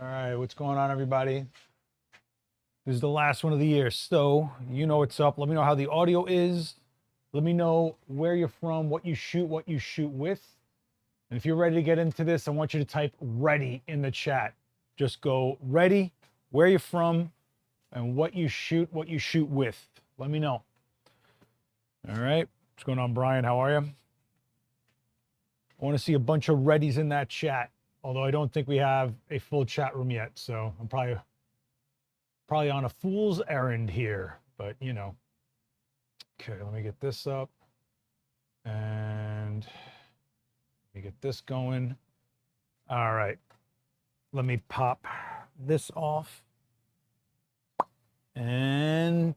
All right, what's going on, everybody? This is the last one of the year, so you know what's up. Let me know how the audio is. Let me know where you're from, what you shoot with. And if you're ready to get into this, I want you to type ready in the chat. Just go ready, where you're from, and what you shoot with. Let me know. All right, what's going on, Brian? How are you? I want to see a bunch of readies in that chat. Although I don't think we have a full chat room yet, so I'm probably on a fool's errand here, but you know. Okay, let me get this up, and let me get this going. All right, let me pop this off, and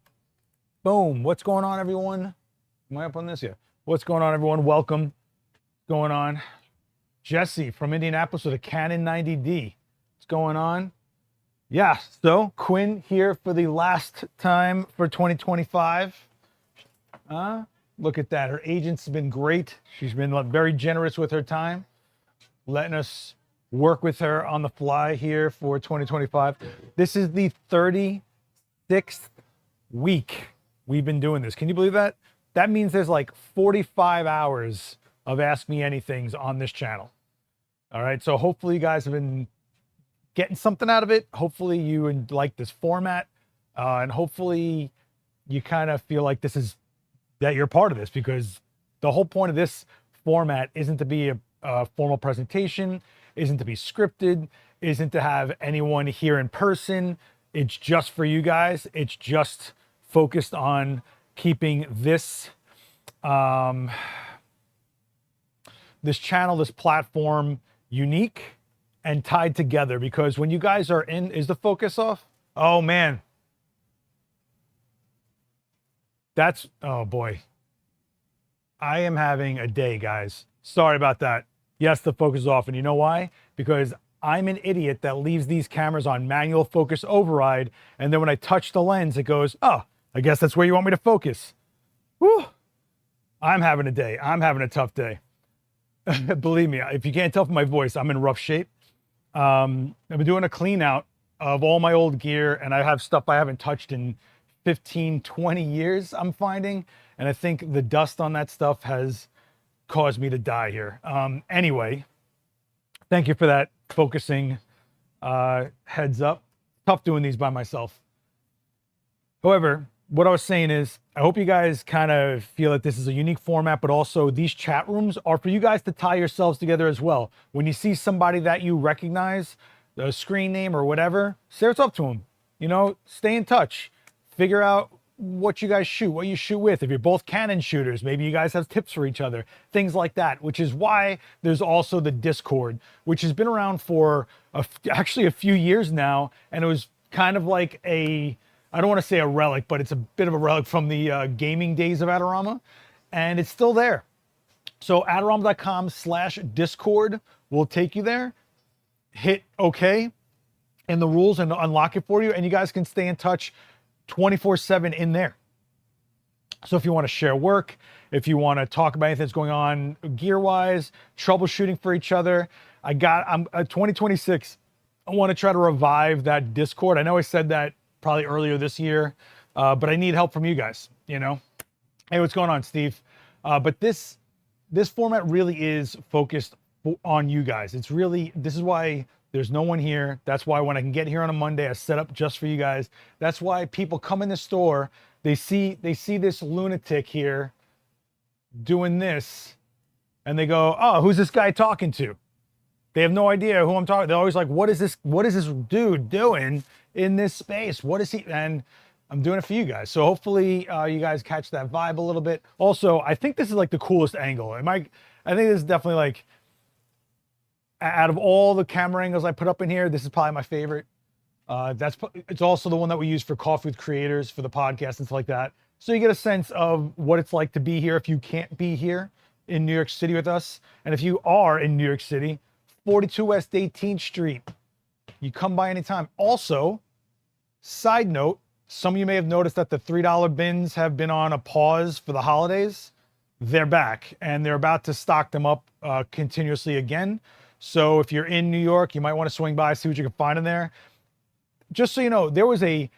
boom. What's going on, everyone? Am I up on this? Yeah. What's going on, everyone? Welcome. What's going on? Jesse from Indianapolis with a Canon 90D. What's going on? Yeah, so Quinn here for the last time for 2025. Look at that. Her agent's been great. She's been very generous with her time, letting us work with her on the fly here for 2025. This is the 36th week we've been doing this. Can you believe that? That means there's like 45 hours of Ask Me Anythings on this channel. All right, so hopefully you guys have been getting something out of it. Hopefully you like this format, and hopefully you kind of feel like that you're part of this, because the whole point of this format isn't to be a formal presentation, isn't to be scripted, isn't to have anyone here in person. It's just for you guys. It's just focused on keeping this this channel, this platform unique and tied together, because when you guys are in, is the focus off? Oh man. Oh boy. I am having a day, guys. Sorry about that. Yes, the focus is off. And you know why? Because I'm an idiot that leaves these cameras on manual focus override. And then when I touch the lens, it goes, oh, I guess that's where you want me to focus. Whew. I'm having a day. I'm having a tough day. Believe me, if you can't tell from my voice, I'm in rough shape. I've been doing a clean out of all my old gear, and I have stuff I haven't touched in 15, 20 years, I'm finding. And I think the dust on that stuff has caused me to die here. Anyway, thank you for that focusing heads up. Tough doing these by myself. However, what I was saying is, I hope you guys kind of feel that this is a unique format, but also these chat rooms are for you guys to tie yourselves together as well. When you see somebody that you recognize, the screen name or whatever, say what's up to them. You know, stay in touch. Figure out what you guys shoot, what you shoot with. If you're both Canon shooters, maybe you guys have tips for each other, things like that, which is why there's also the Discord, which has been around for actually a few years now. And it was kind of like I don't want to say a relic, but it's a bit of a relic from the gaming days of Adorama, and it's still there. So adorama.com/Discord will take you there. Hit OK in the rules and unlock it for you, and you guys can stay in touch 24/7 in there. So if you want to share work, if you want to talk about anything that's going on gear-wise, troubleshooting for each other, I'm 2026. I want to try to revive that Discord. I know I said that probably earlier this year, but I need help from you guys, you know? Hey, what's going on, Steve? But this format really is focused on you guys. This is why there's no one here. That's why when I can get here on a Monday, I set up just for you guys. That's why people come in the store, they see this lunatic here doing this, and they go, oh, who's this guy talking to? They have no idea who I'm talking. They're always like, what is this dude doing in this space? What is he? And I'm doing it for you guys. So hopefully you guys catch that vibe a little bit. Also, I think this is like the coolest angle. I think this is definitely like, out of all the camera angles I put up in here, this is probably my favorite. It's also the one that we use for Coffee with Creators for the podcast and stuff like that. So you get a sense of what it's like to be here if you can't be here in New York City with us. And if you are in New York City, 42 West 18th Street. You come by anytime. Also, side note, some of you may have noticed that the $3 bins have been on a pause for the holidays. They're back, and they're about to stock them up continuously again. So if you're in New York, you might want to swing by, see what you can find in there. Just so you know, there was a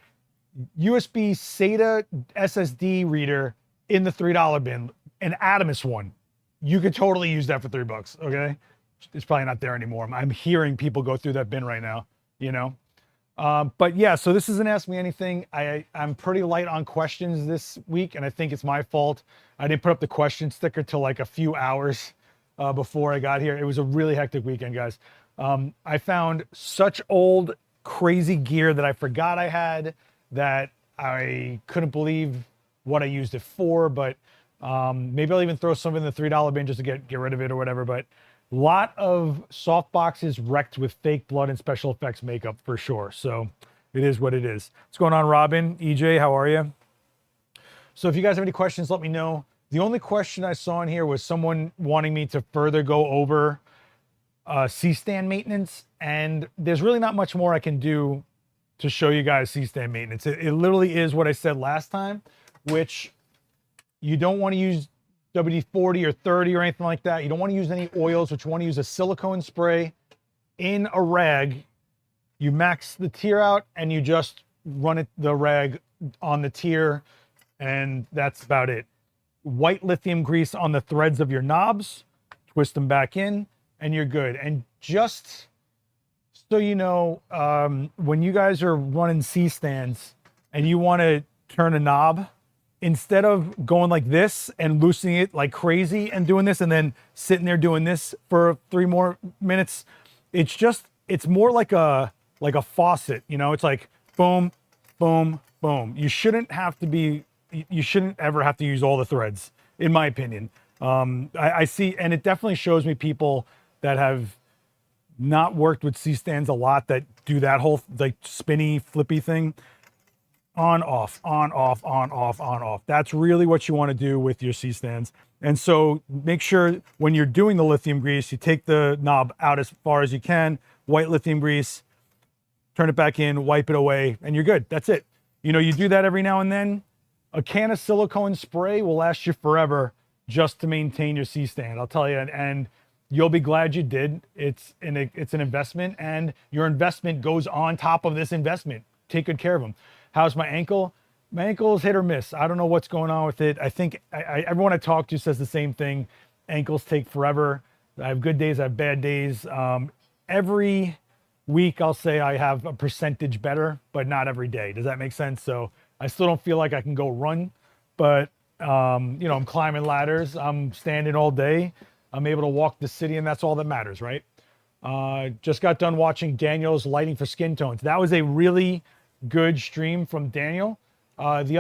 USB SATA SSD reader in the $3 bin, an Adamus one. You could totally use that for $3, okay? It's probably not there anymore. I'm hearing people go through that bin right now, you know? But yeah, so this isn't Ask Me Anything. I'm pretty light on questions this week, and I think it's my fault. I didn't put up the question sticker till like a few hours before I got here. It was a really hectic weekend, guys. I found such old, crazy gear that I forgot I had, that I couldn't believe what I used it for, but maybe I'll even throw some in the $3 bin just to get rid of it or whatever. But a lot of soft boxes wrecked with fake blood and special effects makeup for sure. So it is what it is. What's going on, Robin? EJ, how are you? So if you guys have any questions, let me know. The only question I saw in here was someone wanting me to further go over C-stand maintenance, and there's really not much more I can do to show you guys C-stand maintenance. It literally is what I said last time, which you don't want to use WD-40 or 30 or anything like that. You don't want to use any oils, but you want to use a silicone spray in a rag. You max the tear out and you just run the rag on the tear, and that's about it. White lithium grease on the threads of your knobs, twist them back in, and you're good. And just so you know, when you guys are running C-stands and you want to turn a knob, instead of going like this and loosening it like crazy and doing this and then sitting there doing this for 3 more minutes, it's more like a faucet, you know? It's like boom, boom, boom. You shouldn't ever have to use all the threads, in my opinion. I see, and it definitely shows me people that have not worked with C-stands a lot that do that whole like spinny, flippy thing. On, off, on, off, on, off, on, off. That's really what you want to do with your C-stands. And so make sure when you're doing the lithium grease, you take the knob out as far as you can, white lithium grease, turn it back in, wipe it away, and you're good. That's it. You know, you do that every now and then. A can of silicone spray will last you forever just to maintain your C-stand, I'll tell you. And you'll be glad you did. It's an investment, and your investment goes on top of this investment. Take good care of them. How's my ankle? My ankle is hit or miss. I don't know what's going on with it. I think everyone I talk to says the same thing. Ankles take forever. I have good days, I have bad days. Every week I'll say I have a percentage better, but not every day. Does that make sense? So I still don't feel like I can go run, but you know, I'm climbing ladders. I'm standing all day. I'm able to walk the city, and that's all that matters, right? Just got done watching Daniel's Lighting for Skin Tones. That was a really good stream from Daniel. The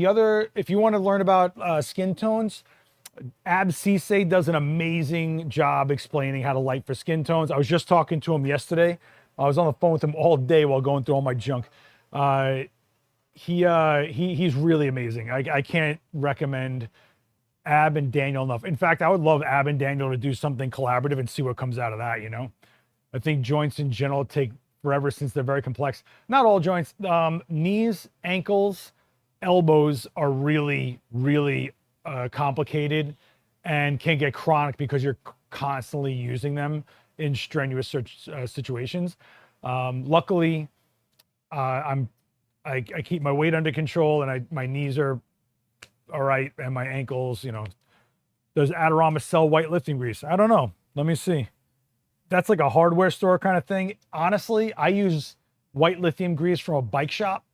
other, if you want to learn about skin tones, Ab Cisse does an amazing job explaining how to light for skin tones. I was just talking to him yesterday. I was on the phone with him all day while going through all my junk. He's really amazing. I can't recommend Ab and Daniel enough. In fact, I would love Ab and Daniel to do something collaborative and see what comes out of that, you know? I think joints in general take forever since they're very complex. Not all joints. Knees, ankles, elbows are really, really complicated and can get chronic because you're constantly using them in strenuous situations. Luckily, I keep my weight under control, and my knees are all right, and my ankles, you know. Does Adorama sell white lifting grease? I don't know. Let me see. That's like a hardware store kind of thing. Honestly, I use white lithium grease from a bike shop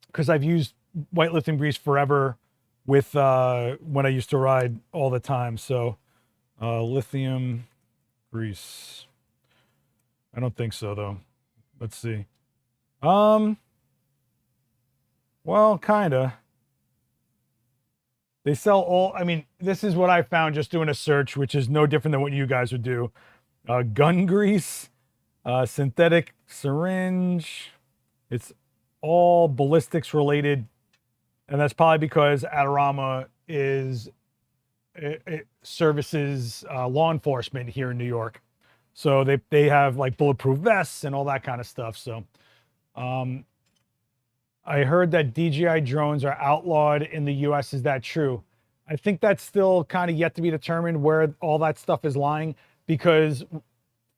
because I've used white lithium grease forever with when I used to ride all the time. So lithium grease. I don't think so though. Let's see. Well, kinda. They sell all, I mean, this is what I found just doing a search, which is no different than what you guys would do. Gun grease, synthetic syringe. It's all ballistics related. And that's probably because Adorama it services law enforcement here in New York. So they have like bulletproof vests and all that kind of stuff. So I heard that DJI drones are outlawed in the US. Is that true? I think that's still kind of yet to be determined where all that stuff is lying, because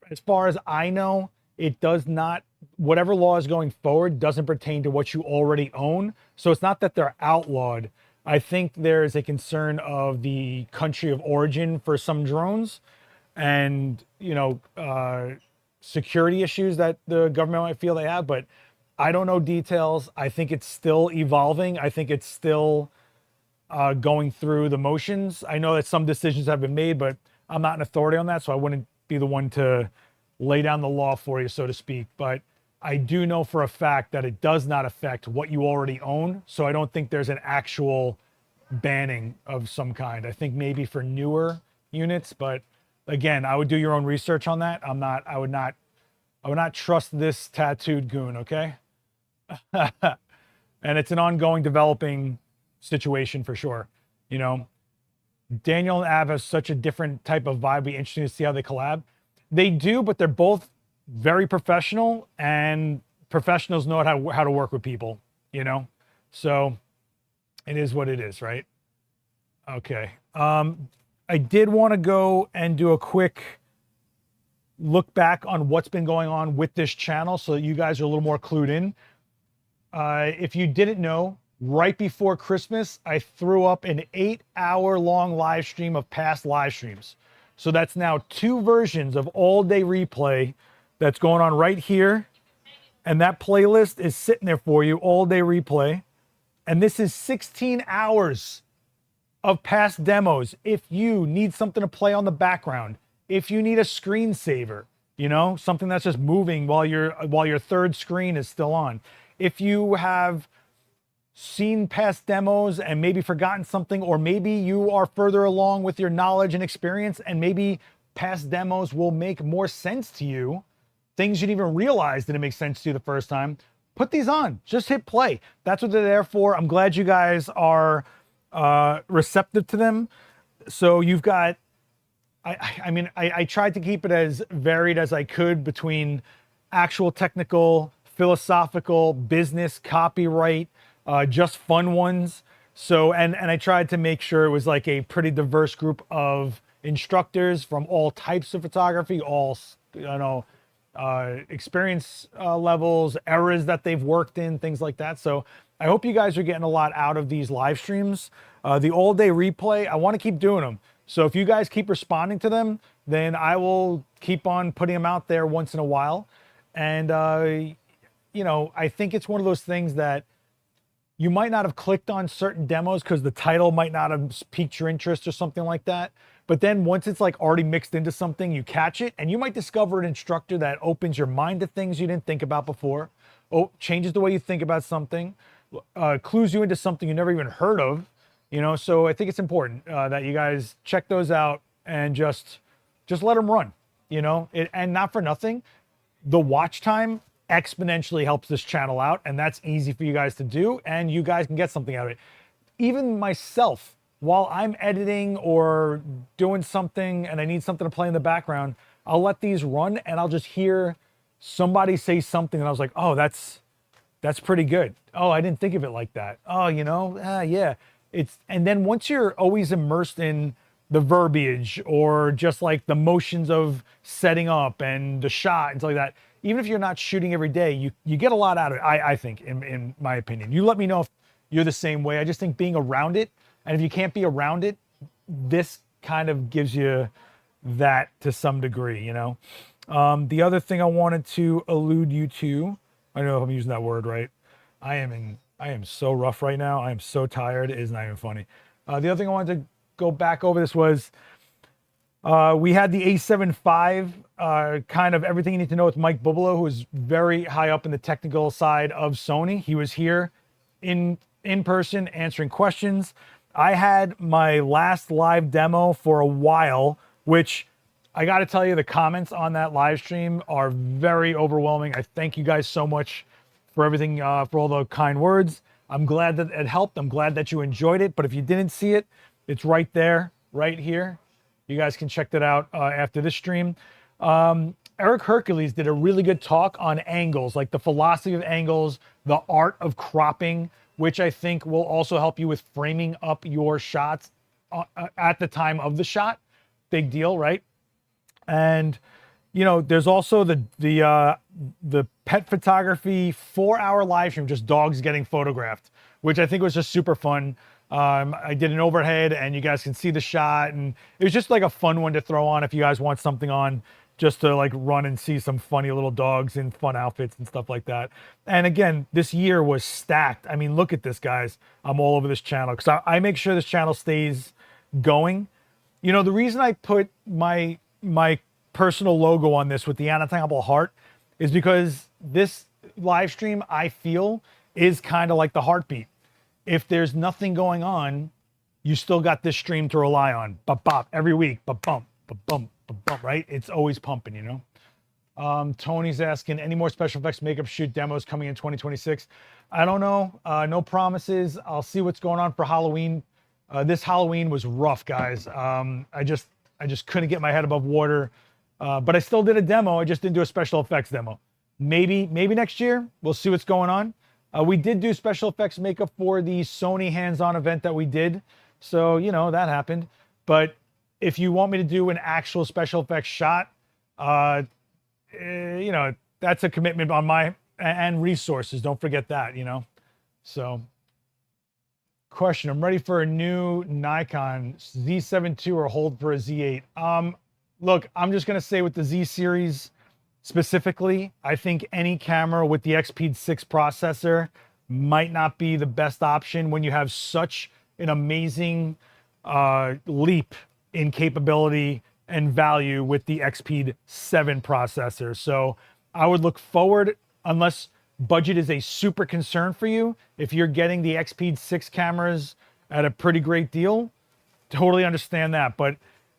as far as I know, it does not, whatever law is going forward doesn't pertain to what you already own. So it's not that they're outlawed. I think there's a concern of the country of origin for some drones and, security issues that the government might feel they have, but I don't know details. I think it's still evolving. I think it's still going through the motions. I know that some decisions have been made, but I'm not an authority on that, so I wouldn't be the one to lay down the law for you, so to speak. But I do know for a fact that it does not affect what you already own, so I don't think there's an actual banning of some kind. I think maybe for newer units, but again, I would do your own research on that. I would not trust this tattooed goon, okay? And it's an ongoing developing situation for sure. Daniel and Av have such a different type of vibe. Be interesting to see how they collab. They do, but they're both very professional, and professionals know how to work with people, So it is what it is, right? Okay. I did want to go and do a quick look back on what's been going on with this channel so that you guys are a little more clued in. If you didn't know, right before Christmas, I threw up an 8-hour-long live stream of past live streams. So that's now 2 versions of All Day Replay that's going on right here. And that playlist is sitting there for you, All Day Replay. And this is 16 hours of past demos. If you need something to play on the background, if you need a screensaver, something that's just moving while your third screen is still on. If you have seen past demos and maybe forgotten something, or maybe you are further along with your knowledge and experience, and maybe past demos will make more sense to you, things you didn't even realize didn't make sense to you the first time, put these on. Just hit play. That's what they're there for. I'm glad you guys are receptive to them. So you've got, I tried to keep it as varied as I could between actual technical, philosophical, business, copyright, just fun ones. So, and I tried to make sure it was like a pretty diverse group of instructors from all types of photography, all, experience levels, eras that they've worked in, things like that. So I hope you guys are getting a lot out of these live streams. The All Day Replay, I want to keep doing them. So if you guys keep responding to them, then I will keep on putting them out there once in a while. And, I think it's one of those things that you might not have clicked on certain demos because the title might not have piqued your interest or something like that. But then once it's like already mixed into something, you catch it, and you might discover an instructor that opens your mind to things you didn't think about before, changes the way you think about something, clues you into something you never even heard of, So I think it's important that you guys check those out and just let them run, and not for nothing, the watch time exponentially helps this channel out, and that's easy for you guys to do, and you guys can get something out of it. Even myself, while I'm editing or doing something and I need something to play in the background, I'll let these run and I'll just hear somebody say something and I was like, oh, that's pretty good. Oh, I didn't think of it like that. Oh, yeah. And then once you're always immersed in the verbiage or just like the motions of setting up and the shot and stuff like that, even if you're not shooting every day, you get a lot out of it, I think, in my opinion. You let me know if you're the same way. I just think being around it, and if you can't be around it, this kind of gives you that to some degree, The other thing I wanted to allude you to, I don't know if I'm using that word right. I am so rough right now. I am so tired. It is not even funny. The other thing I wanted to go back over this was, we had the A7 IV, kind of everything you need to know with Mike Bubalo, who is very high up in the technical side of Sony. He was here in person answering questions. I had my last live demo for a while, which I got to tell you, the comments on that live stream are very overwhelming. I thank you guys so much for everything, for all the kind words. I'm glad that it helped. I'm glad that you enjoyed it. But if you didn't see it, it's right there, right here. You guys can check that out after this stream. Eric Hercules did a really good talk on angles, like the philosophy of angles, the art of cropping, which I think will also help you with framing up your shots at the time of the shot. Big deal, right? And, there's also the pet photography 4-hour live stream, just dogs getting photographed, which I think was just super fun. I did an overhead and you guys can see the shot, and it was just like a fun one to throw on if you guys want something on just to like run and see some funny little dogs in fun outfits and stuff like that. And again, this year was stacked. I mean, look at this, guys. I'm all over this channel because I make sure this channel stays going. The reason I put my personal logo on this with the anatomical heart is because this live stream, I feel, is kind of like the heartbeat. If there's nothing going on, you still got this stream to rely on. Bop, bop, every week. Bop, bump, bop, bump, bop, bump, right? It's always pumping, Tony's asking, any more special effects makeup shoot demos coming in 2026? I don't know. No promises. I'll see what's going on for Halloween. This Halloween was rough, guys. I just couldn't get my head above water. But I still did a demo. I just didn't do a special effects demo. Maybe next year. We'll see what's going on. We did do special effects makeup for the Sony hands-on event that we did. So, that happened. But if you want me to do an actual special effects shot, that's a commitment on my and resources. Don't forget that, So, question, I'm ready for a new Nikon Z7 II or hold for a Z8. Look, I'm just going to say with the Z series specifically, I think any camera with the Ep36 processor might not be the best option when you have such an amazing leap in capability and value with the Ep7 processor. So I would look forward, unless budget is a super concern for you, if you're getting the Ep6 cameras at a pretty great deal, totally understand that. But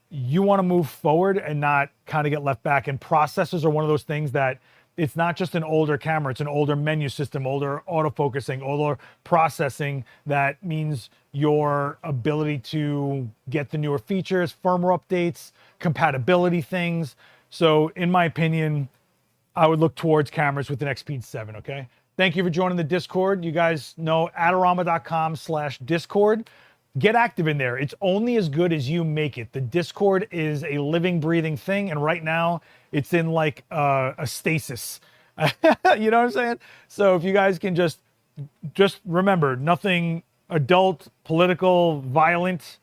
you want to move forward and not kind of get left back. And processors are one of those things that it's not just an older camera, it's an older menu system, older autofocusing, older processing. That means your ability to get the newer features, firmware updates, compatibility things. So in my opinion, I would look towards cameras with an Ep7, okay? Thank you for joining the Discord. You guys know adorama.com/Discord. Get active in there. It's only as good as you make it. The Discord is a living, breathing thing, and right now it's in like a stasis. You know what I'm saying? So if you guys can just remember, nothing adult, political, violent,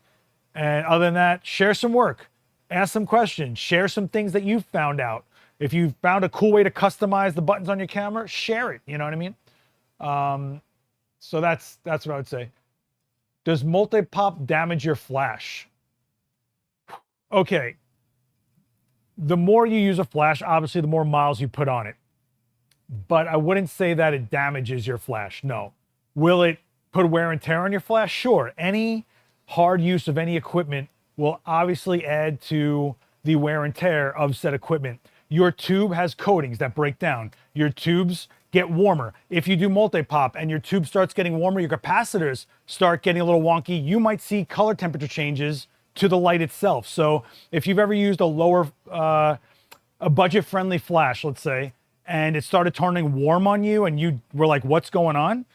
and other than that, share some work, ask some questions, share some things that you've found out. If you found a cool way to customize the buttons on your camera, share it. You know what I mean? So that's what I would say. Does multi-pop damage your flash? Okay. The more you use a flash, obviously, the more miles you put on it. But I wouldn't say that it damages your flash. No. Will it put wear and tear on your flash? Sure. Any hard use of any equipment will obviously add to the wear and tear of said equipment. Your tube has coatings that break down. Your tubes get warmer. If you do multi-pop and your tube starts getting warmer, your capacitors start getting a little wonky, you might see color temperature changes to the light itself. So if you've ever used a lower, a budget-friendly flash, let's say, and it started turning warm on you and you were like, what's going on?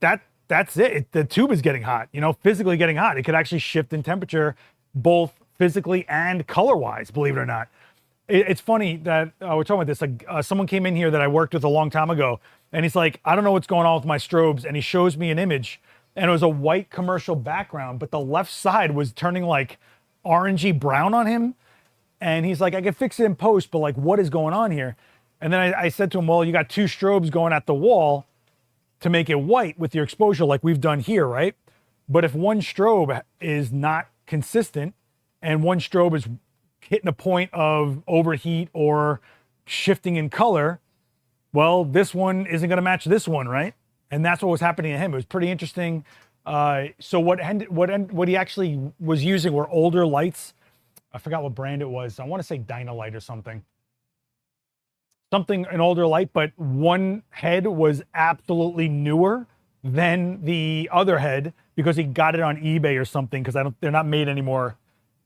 That's it. The tube is getting hot, physically getting hot. It could actually shift in temperature, both physically and color-wise, believe it or not. It's funny that we're talking about this. Like someone came in here that I worked with a long time ago, and he's like, I don't know what's going on with my strobes. And he shows me an image, and it was a white commercial background, but the left side was turning like orangey brown on him. And he's like, I can fix it in post, but like, what is going on here? And then I said to him, well, you got two strobes going at the wall to make it white with your exposure like we've done here, right? But if one strobe is not consistent and one strobe is hitting a point of overheat or shifting in color, well, this one isn't going to match this one, right? And that's what was happening to him. It was pretty interesting. So what he actually was using were older lights. I forgot what brand it was. I want to say Dynalight or something. An older light, but one head was absolutely newer than the other head because he got it on eBay or something, because they're not made anymore.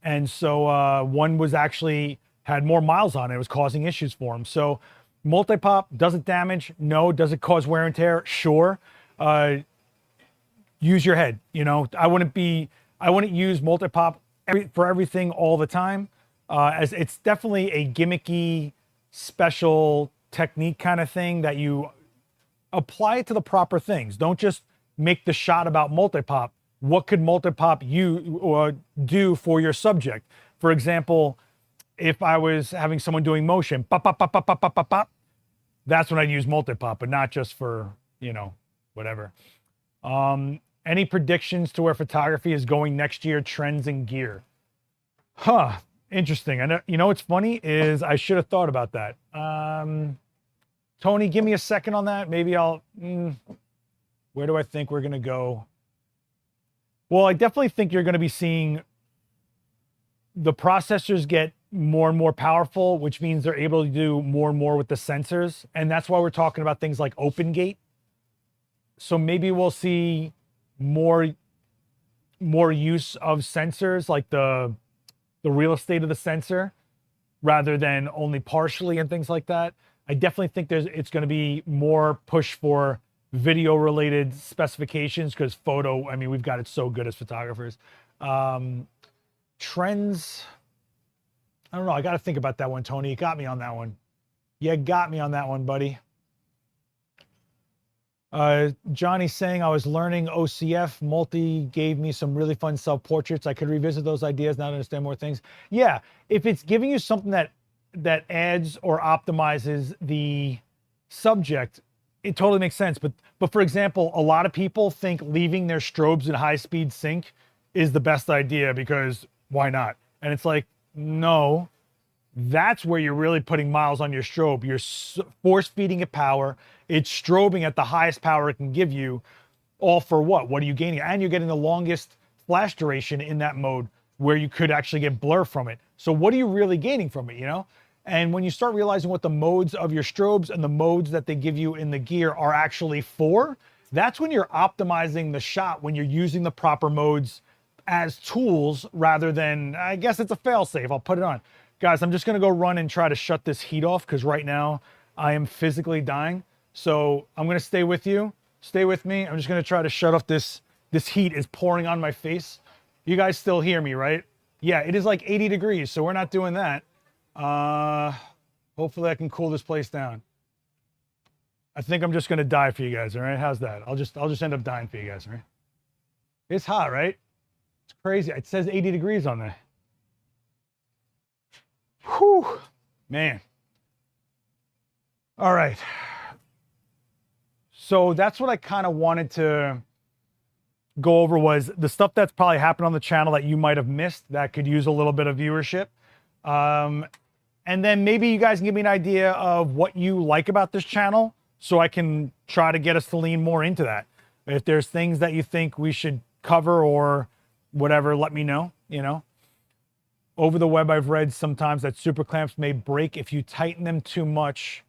And so one was actually had more miles on it. It was causing issues for him. So multi-pop, does it damage? No. Does it cause wear and tear? Sure. Use your head. I wouldn't use multi-pop for everything all the time. as it's definitely a gimmicky, special technique kind of thing that you apply it to the proper things. Don't just make the shot about multi-pop. What could multi-pop you do for your subject? For example, if I was having someone doing motion, pop, pop, pop, pop, pop, pop, pop, pop, that's when I'd use multi-pop, but not just for, you know, whatever. Any predictions to where photography is going next year, trends and gear? Huh, interesting. I know, you know what's funny is I should have thought about that. Tony, give me a second on that. Maybe I'll, where do I think we're going to go? Well, I definitely think you're going to be seeing the processors get more and more powerful, which means they're able to do more and more with the sensors. And that's why we're talking about things like open gate. So maybe we'll see more use of sensors, like the real estate of the sensor, rather than only partially and things like that. I definitely think it's going to be more push for video related specifications, because photo, I mean, we've got it so good as photographers. Trends, I don't know. I got to think about that one, Tony. You got me on that one. You got me on that one, buddy. Johnny's saying, I was learning OCF. Multi gave me some really fun self-portraits. I could revisit those ideas now to understand more things. Yeah, if it's giving you something that adds or optimizes the subject, it totally makes sense. But for example, a lot of people think leaving their strobes in high-speed sync is the best idea because why not? And it's like, no, that's where you're really putting miles on your strobe. You're force feeding it power. It's strobing at the highest power it can give you, all for what? What are you gaining? And you're getting the longest flash duration in that mode where you could actually get blur from it. So what are you really gaining from it, you know? And when you start realizing what the modes of your strobes and the modes that they give you in the gear are actually for, that's when you're optimizing the shot, when you're using the proper modes as tools rather than, I guess it's a fail-safe. I'll put it on. Guys, I'm just gonna go run and try to shut this heat off because right now I am physically dying. So I'm gonna stay with you. Stay with me. I'm just gonna try to shut off this heat is pouring on my face. You guys still hear me, right? Yeah, it is like 80 degrees, so we're not doing that. Hopefully I can cool this place down. I think I'm just gonna die for you guys, all right? How's that? I'll just end up dying for you guys, all right? It's hot, right? It's crazy. It says 80 degrees on there. Whew, man. All right. So that's what I kind of wanted to go over, was the stuff that's probably happened on the channel that you might have missed that could use a little bit of viewership. And then maybe you guys can give me an idea of what you like about this channel so I can try to get us to lean more into that. If there's things that you think we should cover or whatever, let me know, you know. Over the web, I've read sometimes that super clamps may break if you tighten them too much.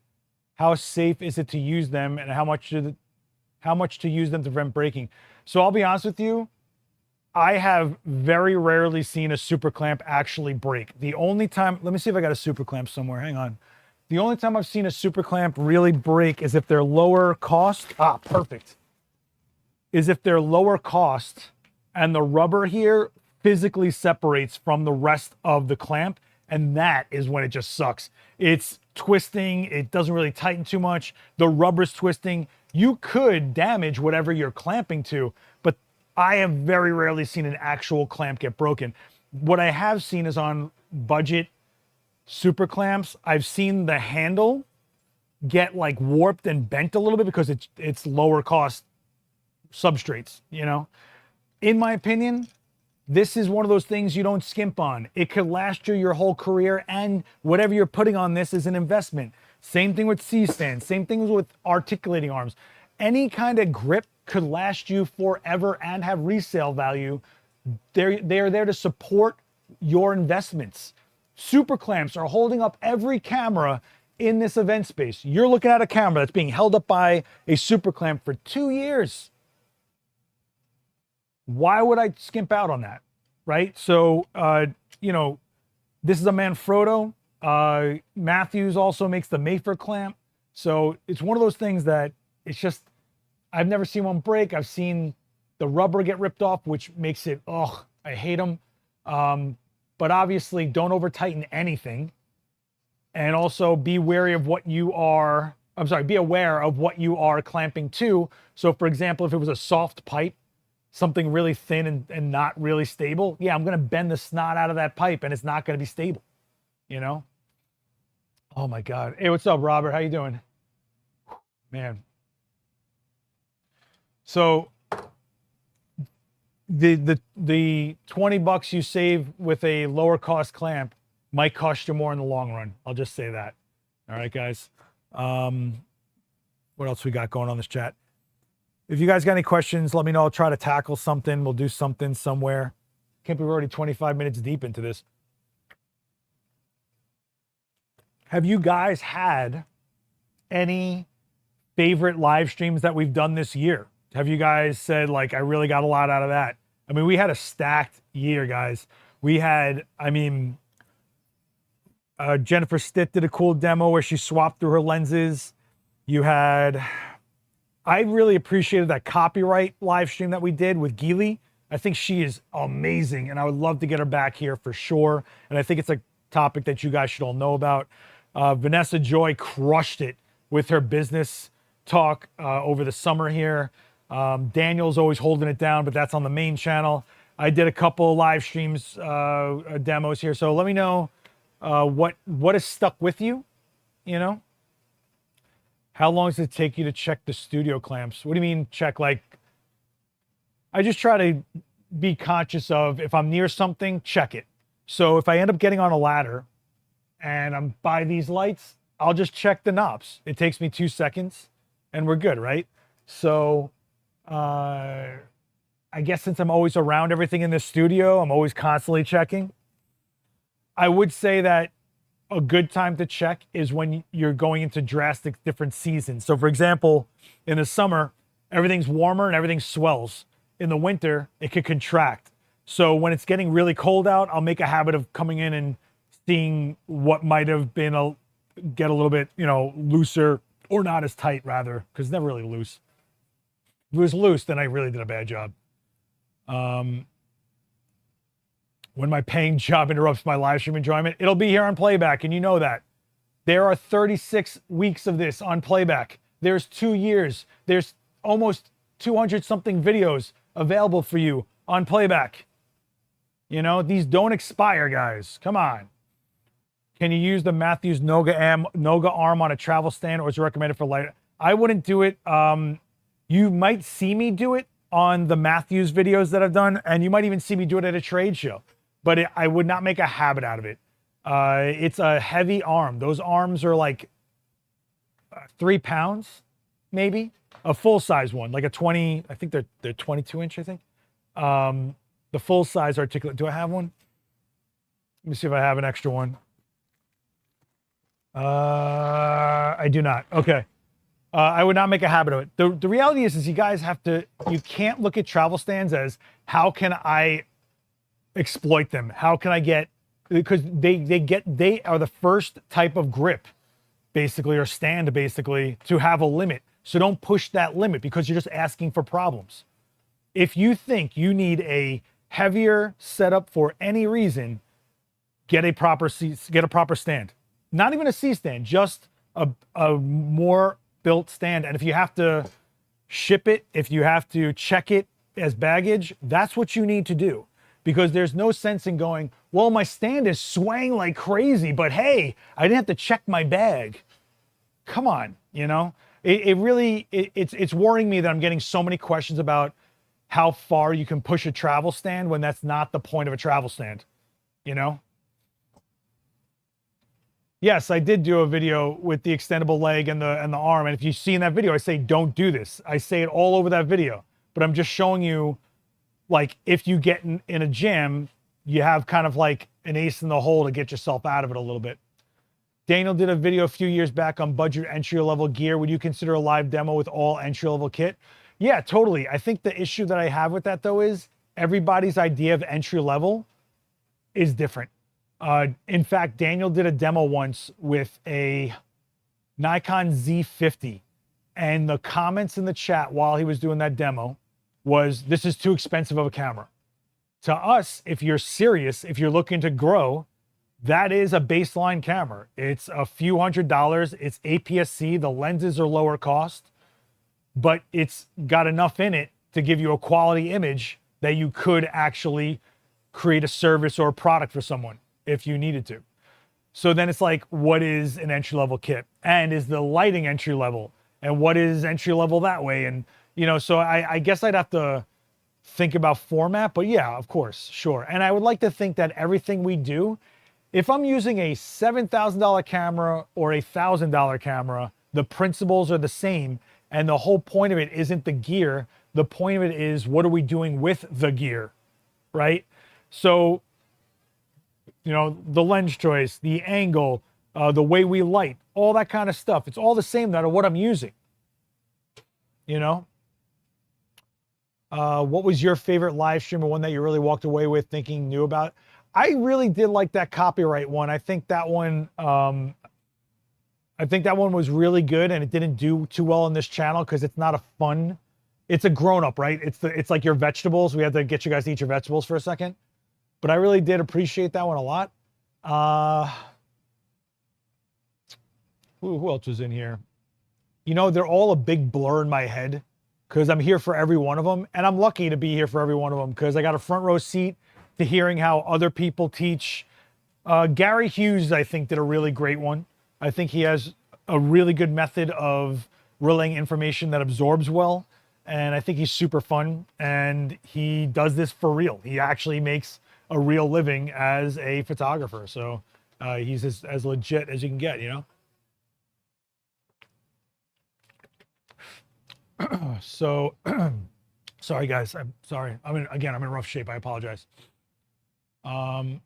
How safe is it to use them, and how much to use them to prevent breaking? So I'll be honest with you, I have very rarely seen a super clamp actually break. The only time, let me see if I got a super clamp somewhere, hang on. The only time I've seen a super clamp really break is if they're lower cost. Ah, perfect. Is if they're lower cost and the rubber here physically separates from the rest of the clamp, and that is when it just sucks. It's twisting, it doesn't really tighten too much, the rubber's twisting. You could damage whatever you're clamping to, but I have very rarely seen an actual clamp get broken. What I have seen is on budget super clamps, I've seen the handle get like warped and bent a little bit because it's lower cost substrates, you know? In my opinion, this is one of those things you don't skimp on. It could last you your whole career, and whatever you're putting on this is an investment. Same thing with C-stands, same thing with articulating arms. Any kind of grip could last you forever and have resale value. They're there to support your investments. Super clamps are holding up every camera in this event space. You're looking at a camera that's being held up by a super clamp for 2 years. Why would I skimp out on that, right? So, you know, this is a Manfrotto. Matthews also makes the Mayfair clamp. So it's one of those things that it's just, I've never seen one break. I've seen the rubber get ripped off, which makes it, oh, I hate them. But but obviously don't over tighten anything. And also be wary of what you are, be aware of what you are clamping to. So for example, if it was a soft pipe, something really thin and not really stable, yeah, I'm gonna bend the snot out of that pipe and it's not gonna be stable, you know? Oh my God. Hey, what's up, Robert? How you doing? Man. So the 20 bucks you save with a lower cost clamp might cost you more in the long run. I'll just say that. All right, guys. What else we got going on this chat? If you guys got any questions, let me know. I'll try to tackle something. We'll do something somewhere. Can't believe we're already 25 minutes deep into this. Have you guys had any favorite live streams that we've done this year? Have you guys said, like, I really got a lot out of that? I mean, we had a stacked year, guys. We had, Jennifer Stitt did a cool demo where she swapped through her lenses. You had, I really appreciated that copyright live stream that we did with Geely. I think she is amazing, and I would love to get her back here for sure. And I think it's a topic that you guys should all know about. Vanessa Joy crushed it with her business talk over the summer here. Daniel's always holding it down, but that's on the main channel. I did a couple live streams, demos here. So let me know what has stuck with you, you know? How long does it take you to check the studio clamps? What do you mean check? Like, I just try to be conscious of if I'm near something, check it. So if I end up getting on a ladder and I'm by these lights, I'll just check the knobs. It takes me 2 seconds and we're good, right? So I guess since I'm always around everything in the studio, I'm always constantly checking. I would say that a good time to check is when you're going into drastic different seasons. So for example, in the summer, everything's warmer and everything swells. In the winter, it could contract. So when it's getting really cold out, I'll make a habit of coming in and seeing what might have been get a little bit, you know, looser or not as tight rather, because it's never really loose. If it was loose, then I really did a bad job. When my paying job interrupts my live stream enjoyment, it'll be here on playback, and you know that. There are 36 weeks of this on playback. There's 2 years. There's almost 200 something videos available for you on playback. You know, these don't expire, guys. Come on. Can you use the Matthews Noga arm on a travel stand, or is it recommended for light? I wouldn't do it. You might see me do it on the Matthews videos that I've done, and you might even see me do it at a trade show. But I would not make a habit out of it. It's a heavy arm. Those arms are like 3 pounds, maybe. A full-size one, like a 20, I think they're 22 inch, I think. The full-size articulate. Do I have one? Let me see if I have an extra one. I do not. Okay. I would not make a habit of it. The reality is you guys have to, you can't look at travel stands as, how can I exploit them? How can I get, because they are the first type of grip, basically, or stand, basically, to have a limit. So don't push that limit because you're just asking for problems. If you think you need a heavier setup for any reason, get a proper stand. Not even a C stand, just a more built stand. And if you have to ship it, if you have to check it as baggage, that's what you need to do. Because there's no sense in going, well, my stand is swaying like crazy, but hey, I didn't have to check my bag. Come on, you know? It's worrying me that I'm getting so many questions about how far you can push a travel stand when that's not the point of a travel stand, you know? Yes, I did do a video with the extendable leg and the arm. And if you see in that video, I say, don't do this. I say it all over that video, but I'm just showing you, like, if you get in a jam, you have kind of like an ace in the hole to get yourself out of it a little bit. Daniel did a video a few years back on budget entry-level gear. Would you consider a live demo with all entry-level kit? Yeah, totally. I think the issue that I have with that, though, is everybody's idea of entry-level is different. In fact, Daniel did a demo once with a Nikon Z50, and the comments in the chat while he was doing that demo was, this is too expensive of a camera. to us, if you're serious, if you're looking to grow, that is a baseline camera. It's a few $100s. It's APS-C. The lenses are lower cost, but it's got enough in it to give you a quality image that you could actually create a service or a product for someone if you needed to. So then it's like, what is an entry-level kit? And is the lighting entry-level? And what is entry-level that way? And, you know, so I guess I'd have to think about format, but yeah, of course, sure. And I would like to think that everything we do, if I'm using a $7,000 camera or a $1,000 camera, the principles are the same. And the whole point of it isn't the gear. The point of it is, what are we doing with the gear, right? So, you know, the lens choice, the angle, the way we light, all that kind of stuff. It's all the same no matter what I'm using, you know? What was your favorite live stream or one that you really walked away with thinking new about? I really did like that copyright one. I think that one was really good, and it didn't do too well on this channel because it's not a fun, it's a grown-up, right? It's like your vegetables. We had to get you guys to eat your vegetables for a second. But I really did appreciate that one a lot. Who else was in here? You know, they're all a big blur in my head because I'm here for every one of them. And I'm lucky to be here for every one of them because I got a front row seat to hearing how other people teach. Gary Hughes, I think, did a really great one. I think he has a really good method of relaying information that absorbs well. And I think he's super fun. And he does this for real. He actually makes a real living as a photographer. So he's as legit as you can get, you know? So, sorry guys, I'm sorry. I'm in rough shape. I apologize. My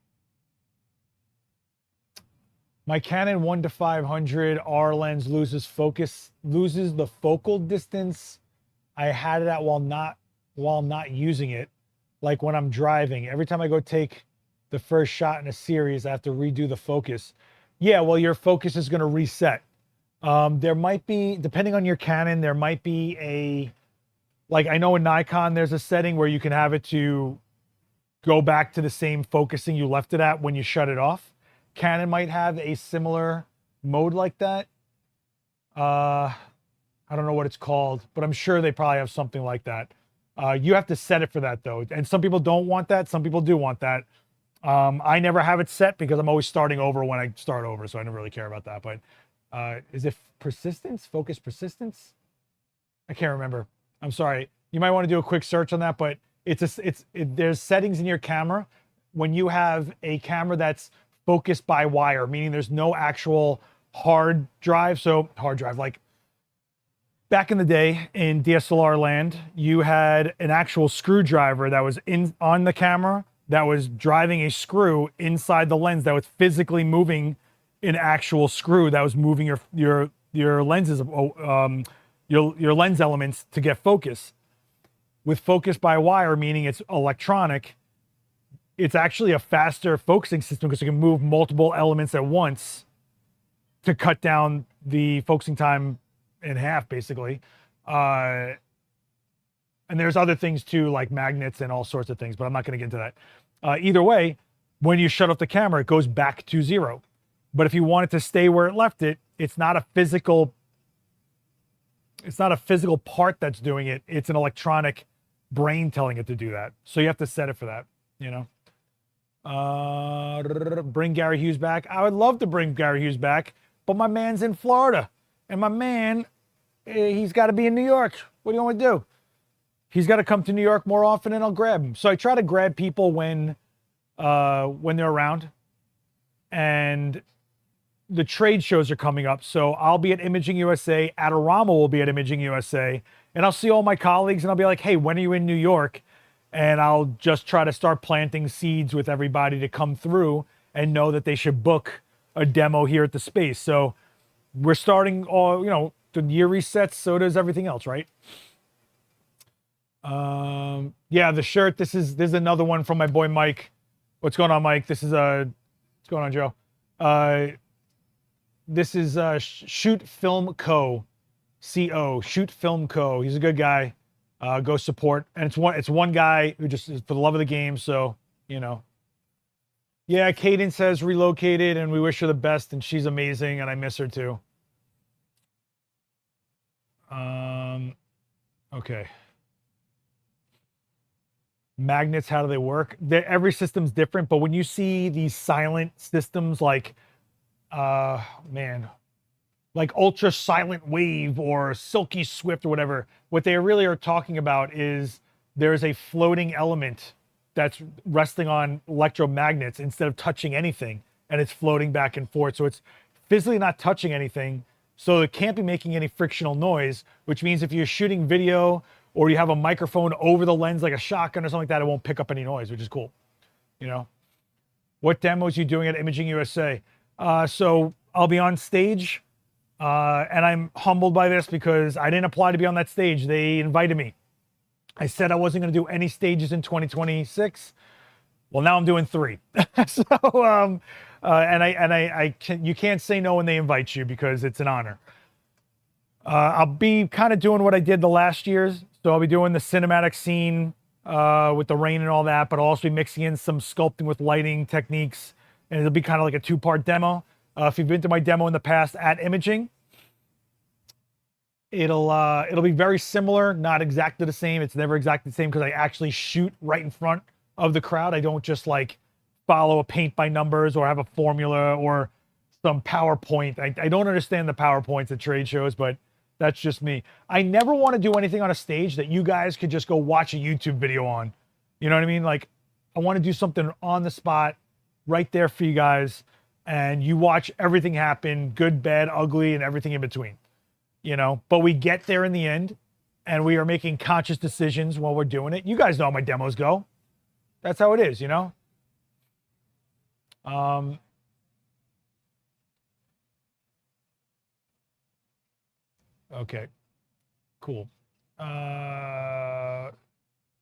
Canon 1-500 R lens loses the focal distance I had it at while not using it. Like when I'm driving, every time I go take the first shot in a series, I have to redo the focus. Yeah, well, your focus is going to reset. There might be, depending on your Canon, there might be like I know in Nikon, there's a setting where you can have it to go back to the same focusing you left it at when you shut it off. Canon might have a similar mode like that. I don't know what it's called, but I'm sure they probably have something like that. You have to set it for that though. And some people don't want that. Some people do want that. I never have it set because I'm always starting over when I start over. So I don't really care about that. But is it persistence? Focus persistence? I can't remember. I'm sorry. You might want to do a quick search on that, but there's settings in your camera when you have a camera that's focused by wire, meaning there's no actual hard drive. So hard drive, like back in the day in DSLR land, you had an actual screwdriver that was on the camera that was driving a screw inside the lens that was physically moving an actual screw that was moving your lenses, your lens elements to get focus. With focus by wire, meaning it's electronic, it's actually a faster focusing system because you can move multiple elements at once to cut down the focusing time in half, basically. And there's other things too, like magnets and all sorts of things, but I'm not going to get into that. Either way, when you shut off the camera, it goes back to zero. But if you want it to stay where it left it, it's not a physical part that's doing it. It's an electronic brain telling it to do that. So you have to set it for that, you know? Bring Gary Hughes back. I would love to bring Gary Hughes back, but my man's in Florida. And my man, he's got to be in New York. What do you want me to do? He's got to come to New York more often and I'll grab him. So I try to grab people when they're around. And the trade shows are coming up. So I'll be at Imaging USA. Adorama will be at Imaging USA. And I'll see all my colleagues and I'll be like, hey, when are you in New York? And I'll just try to start planting seeds with everybody to come through and know that they should book a demo here at the space. So we're starting all, you know, the year resets, so does everything else, right? Yeah, the shirt, this is another one from my boy Mike. What's going on, Mike? This is what's going on, Joe? This is Shoot Film Co. Shoot Film Co. He's a good guy. Go support. And it's one guy who just is for the love of the game. So, you know, yeah, Cadence has relocated and we wish her the best and she's amazing and I miss her too. Okay. Magnets, how do they work? Every system's different, but when you see these silent systems like, man, like Ultra Silent Wave or Silky Swift or whatever, what they really are talking about is there's a floating element that's resting on electromagnets instead of touching anything, and it's floating back and forth. So it's physically not touching anything, so it can't be making any frictional noise, which means if you're shooting video or you have a microphone over the lens like a shotgun or something like that, it won't pick up any noise, which is cool. You know, what demos you doing at Imaging USA? So I'll be on stage, and I'm humbled by this because I didn't apply to be on that stage. They invited me. I said I wasn't going to do any stages in 2026. Well, now I'm doing 3. So, you can't say no when they invite you because it's an honor. I'll be kind of doing what I did the last years. So I'll be doing the cinematic scene with the rain and all that, but I'll also be mixing in some sculpting with lighting techniques, and it'll be kind of like a 2-part demo. If you've been to my demo in the past at Imaging, it'll be very similar, not exactly the same. It's never exactly the same because I actually shoot right in front of the crowd. I don't just like follow a paint by numbers or have a formula or some PowerPoint. I don't understand the PowerPoints at trade shows, but that's just me. I never want to do anything on a stage that you guys could just go watch a YouTube video on. You know what I mean? Like, I want to do something on the spot right there for you guys, and you watch everything happen, good, bad, ugly, and everything in between. You know, but we get there in the end, and we are making conscious decisions while we're doing it. You guys know how my demos go. That's how it is, you know? Okay, cool.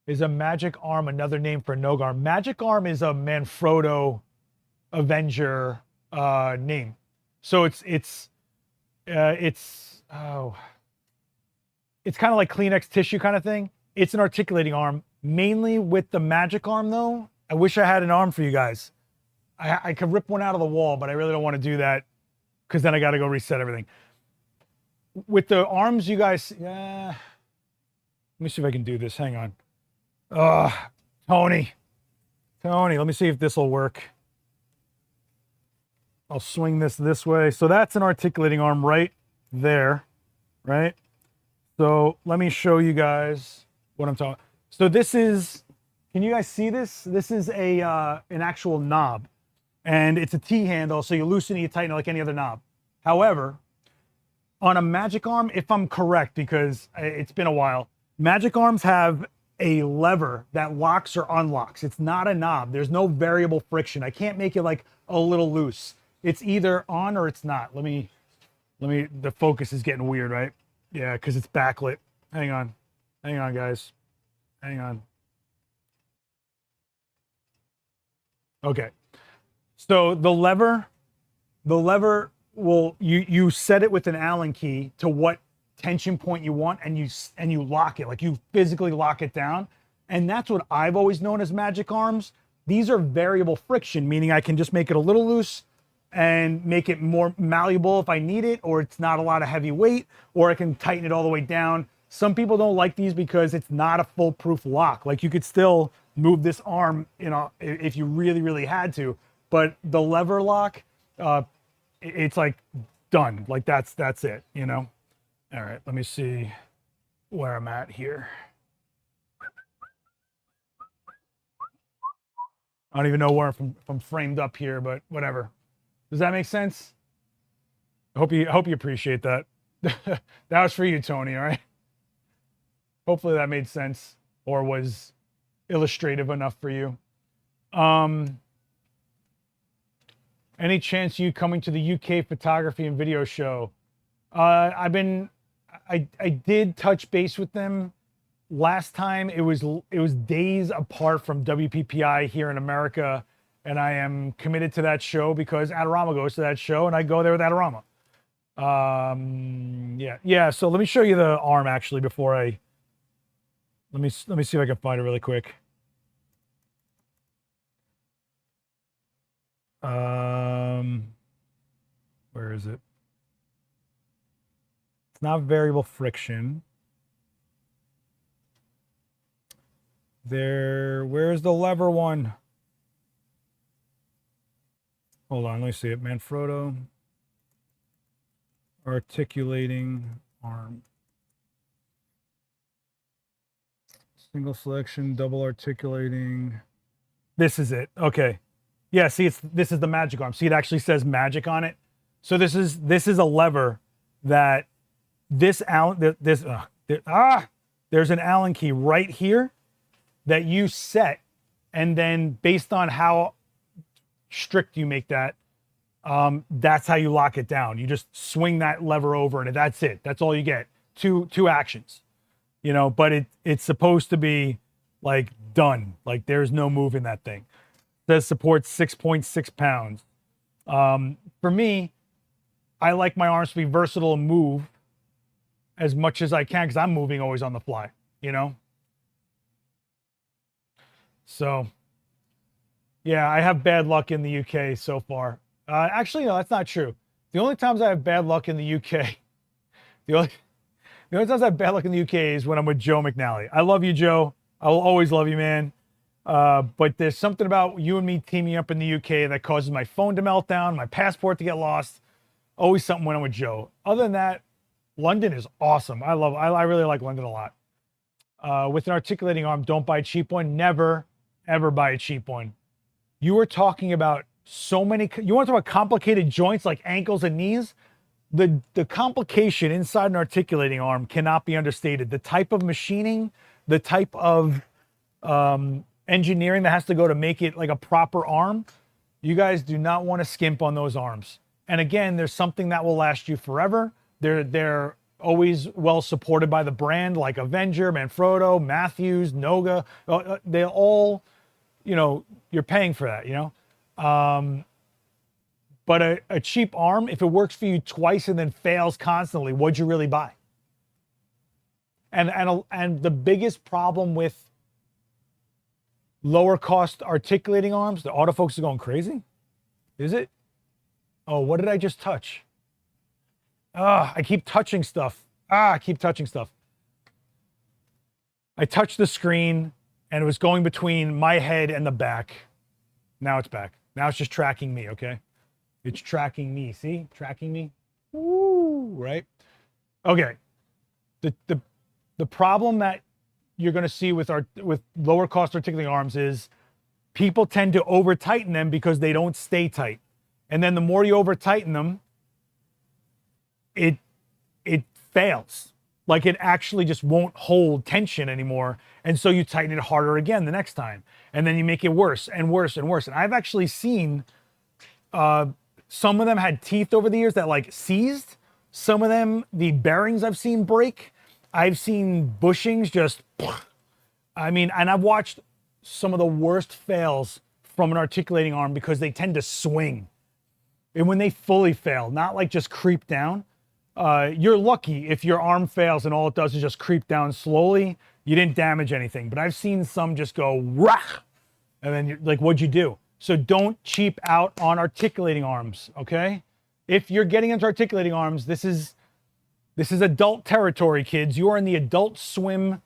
Is a magic arm another name for Nogarm? Magic arm is a Manfrotto Avenger name. So it's kind of like Kleenex tissue kind of thing. It's an articulating arm, mainly with the magic arm though. I wish I had an arm for you guys. I could rip one out of the wall, but I really don't want to do that because then I got to go reset everything. With the arms, you guys, let me see if I can do this. Hang on. Tony, let me see if this will work. I'll swing this way. So that's an articulating arm right there, right? So let me show you guys what I'm talking. So this is, can you guys see this? This is an actual knob, and it's a T handle. So you loosen it, you tighten it like any other knob. However, on a magic arm, if I'm correct, because it's been a while, magic arms have a lever that locks or unlocks. It's not a knob. There's no variable friction. I can't make it like a little loose. It's either on or it's not. Let me, the focus is getting weird, right? Yeah, because it's backlit. Hang on, guys. Hang on. Okay. So the lever will, you set it with an Allen key to what tension point you want, and you lock it, like you physically lock it down. And that's what I've always known as magic arms. These are variable friction, meaning I can just make it a little loose and make it more malleable if I need it, or it's not a lot of heavy weight, or I can tighten it all the way down. Some people don't like these because it's not a foolproof lock. Like you could still move this arm, you know, if you really, really had to, but the lever lock, it's like done. Like that's it, you know? All right, let me see where I'm at here. I don't even know where I'm framed up here, but whatever. Does that make sense? I hope you appreciate that. That was for you, Tony, all right? Hopefully that made sense or was illustrative enough for you. Any chance you coming to the UK photography and video show? I did touch base with them last time. It was days apart from WPPI here in America, and I am committed to that show because Adorama goes to that show, and I go there with Adorama. Yeah. So let me show you the arm actually before I Let me see if I can find it really quick. Where is it? It's not variable friction. Where's the lever one? Hold on, let me see it. Manfrotto. Articulating arm. Single selection, double articulating. This is it. Okay. Yeah, see, this is the magic arm. See, it actually says magic on it. So this is a lever that there's an Allen key right here that you set, and then based on how strict you make that, that's how you lock it down. You just swing that lever over, and that's it. That's all you get. Two actions, you know. But it's supposed to be like done. Like there's no move in that thing. It says supports 6.6 pounds. For me, I like my arms to be versatile and move as much as I can because I'm moving always on the fly, you know. So, yeah, I have bad luck in the UK so far. Actually, no, that's not true. The only times I have bad luck in the UK, the only times I have bad luck in the UK is when I'm with Joe McNally. I love you, Joe. I will always love you, man. But there's something about you and me teaming up in the UK that causes my phone to melt down, my passport to get lost. Always something when I'm with Joe. Other than that, London is awesome. I really like London a lot. With an articulating arm, don't buy a cheap one. Never, ever buy a cheap one. You are talking about so many, you want to talk about complicated joints like ankles and knees? The complication inside an articulating arm cannot be understated. The type of machining, the type of engineering that has to go to make it like a proper arm, you guys do not want to skimp on those arms. And again, there's something that will last you forever. They're always well supported by the brand like Avenger, Manfrotto, Matthews, Noga. They all, you know, you're paying for that, you know. But a cheap arm, if it works for you twice and then fails constantly, what'd you really buy? And the biggest problem with lower cost articulating arms, the autofocus is going crazy. Is it? Oh, what did I just touch? I keep touching stuff. I keep touching stuff. I touched the screen and it was going between my head and the back. Now it's back. Now it's just tracking me, okay? It's tracking me. See? Tracking me. Woo, right? Okay. The problem that you're going to see with lower cost articulating arms is people tend to over tighten them because they don't stay tight. And then the more you over tighten them, it fails. Like it actually just won't hold tension anymore. And so you tighten it harder again the next time. And then you make it worse and worse and worse. And I've actually seen some of them had teeth over the years that like seized. Some of them, the bearings I've seen break. I've seen bushings just, I mean, and I've watched some of the worst fails from an articulating arm because they tend to swing. And when they fully fail, not like just creep down, you're lucky if your arm fails and all it does is just creep down slowly. You didn't damage anything. But I've seen some just go rah, and then you're like, what'd you do? So don't cheap out on articulating arms, okay? If you're getting into articulating arms, this is adult territory, kids. You are in the adult swim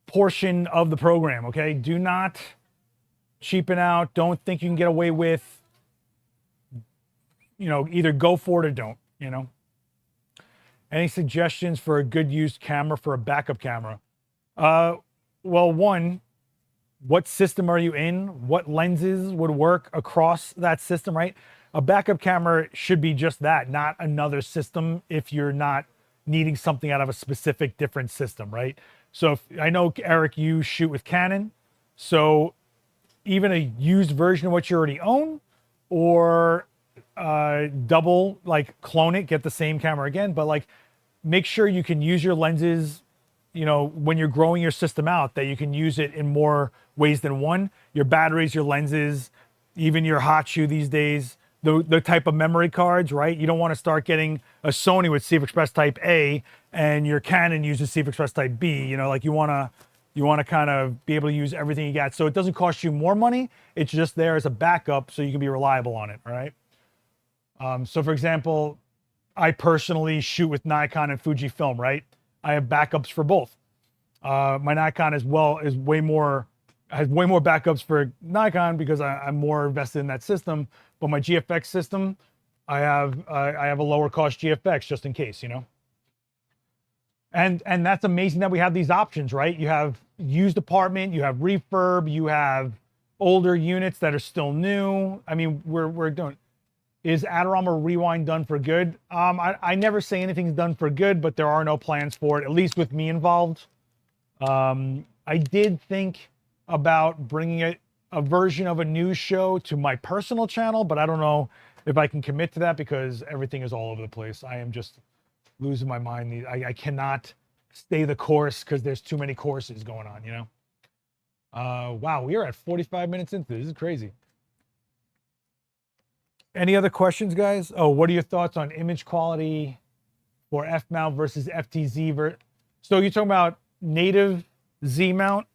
portion of the program, okay? Do not cheapen out. Don't think you can get away with, you know, either go for it or don't, you know? Any suggestions for a good used camera for a backup camera? Well, one, what system are you in? What lenses would work across that system, right? A backup camera should be just that, not another system if you're not needing something out of a specific different system, right? So if, I know, Eric, you shoot with Canon. So even a used version of what you already own, or double, like clone it, get the same camera again, but like make sure you can use your lenses, you know, when you're growing your system out, that you can use it in more ways than one. Your batteries, your lenses, even your hot shoe these days, the type of memory cards, right? You don't want to start getting a Sony with CF Express Type A and your Canon uses CF Express Type B, you know, like you want to You want to kind of be able to use everything you got. So it doesn't cost you more money. It's just there as a backup so you can be reliable on it, all right? So for example, I personally shoot with Nikon and Fujifilm, right? I have backups for both. My Nikon as well has way more backups for Nikon because I'm more invested in that system. But my GFX system, I have a lower cost GFX just in case, you know. And that's amazing that we have these options, right? You have used apartment, you have refurb, you have older units that are still new. I mean, we're doing. Is Adorama Rewind done for good? I never say anything's done for good, but there are no plans for it, at least with me involved. I did think about bringing a version of a news show to my personal channel, but I don't know if I can commit to that because everything is all over the place. I am just losing my mind. I cannot stay the course because there's too many courses going on, you know? Wow, we are at 45 minutes into this. This is crazy. Any other questions, guys? Oh, what are your thoughts on image quality for F mount versus FTZ? So you're talking about native Z mount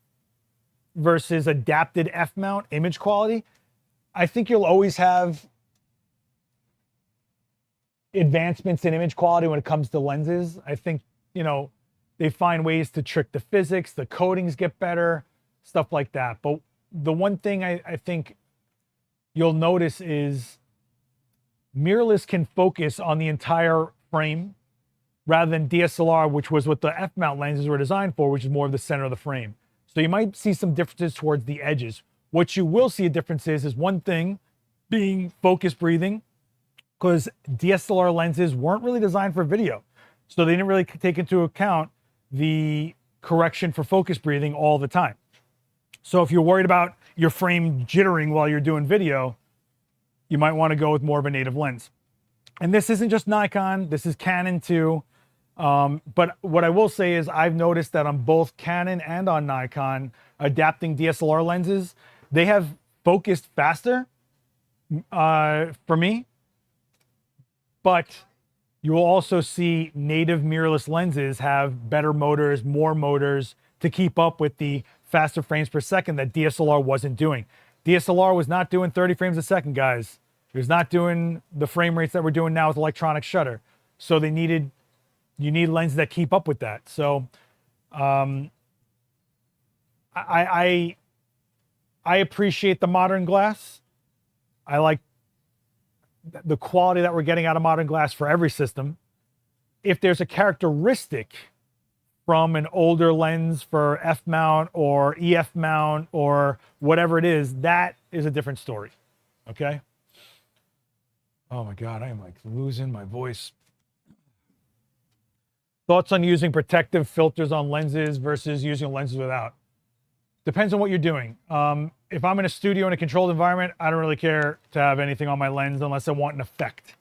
versus adapted F mount image quality? I think you'll always have advancements in image quality when it comes to lenses. I think, you know, they find ways to trick the physics, the coatings get better, stuff like that. But the one thing I think you'll notice is mirrorless can focus on the entire frame rather than DSLR, which was what the F-mount lenses were designed for, which is more of the center of the frame. So you might see some differences towards the edges. What you will see a difference is one thing being focus breathing, because DSLR lenses weren't really designed for video. So they didn't really take into account the correction for focus breathing all the time. So if you're worried about your frame jittering while you're doing video, you might want to go with more of a native lens. And this isn't just Nikon, this is Canon too. But what I will say is I've noticed that on both Canon and on Nikon, adapting DSLR lenses, they have focused faster for me. But you will also see native mirrorless lenses have better motors, more motors to keep up with the faster frames per second that DSLR wasn't doing. DSLR was not doing 30 frames a second, guys. It was not doing the frame rates that we're doing now with electronic shutter. So you need lenses that keep up with that. So I appreciate the modern glass. I like the quality that we're getting out of modern glass for every system. If there's a characteristic from an older lens for F mount or EF mount or whatever it is, that is a different story. Okay. Oh my God, I am like losing my voice. Thoughts on using protective filters on lenses versus using lenses without? Depends on what you're doing. If I'm in a studio in a controlled environment, I don't really care to have anything on my lens unless I want an effect.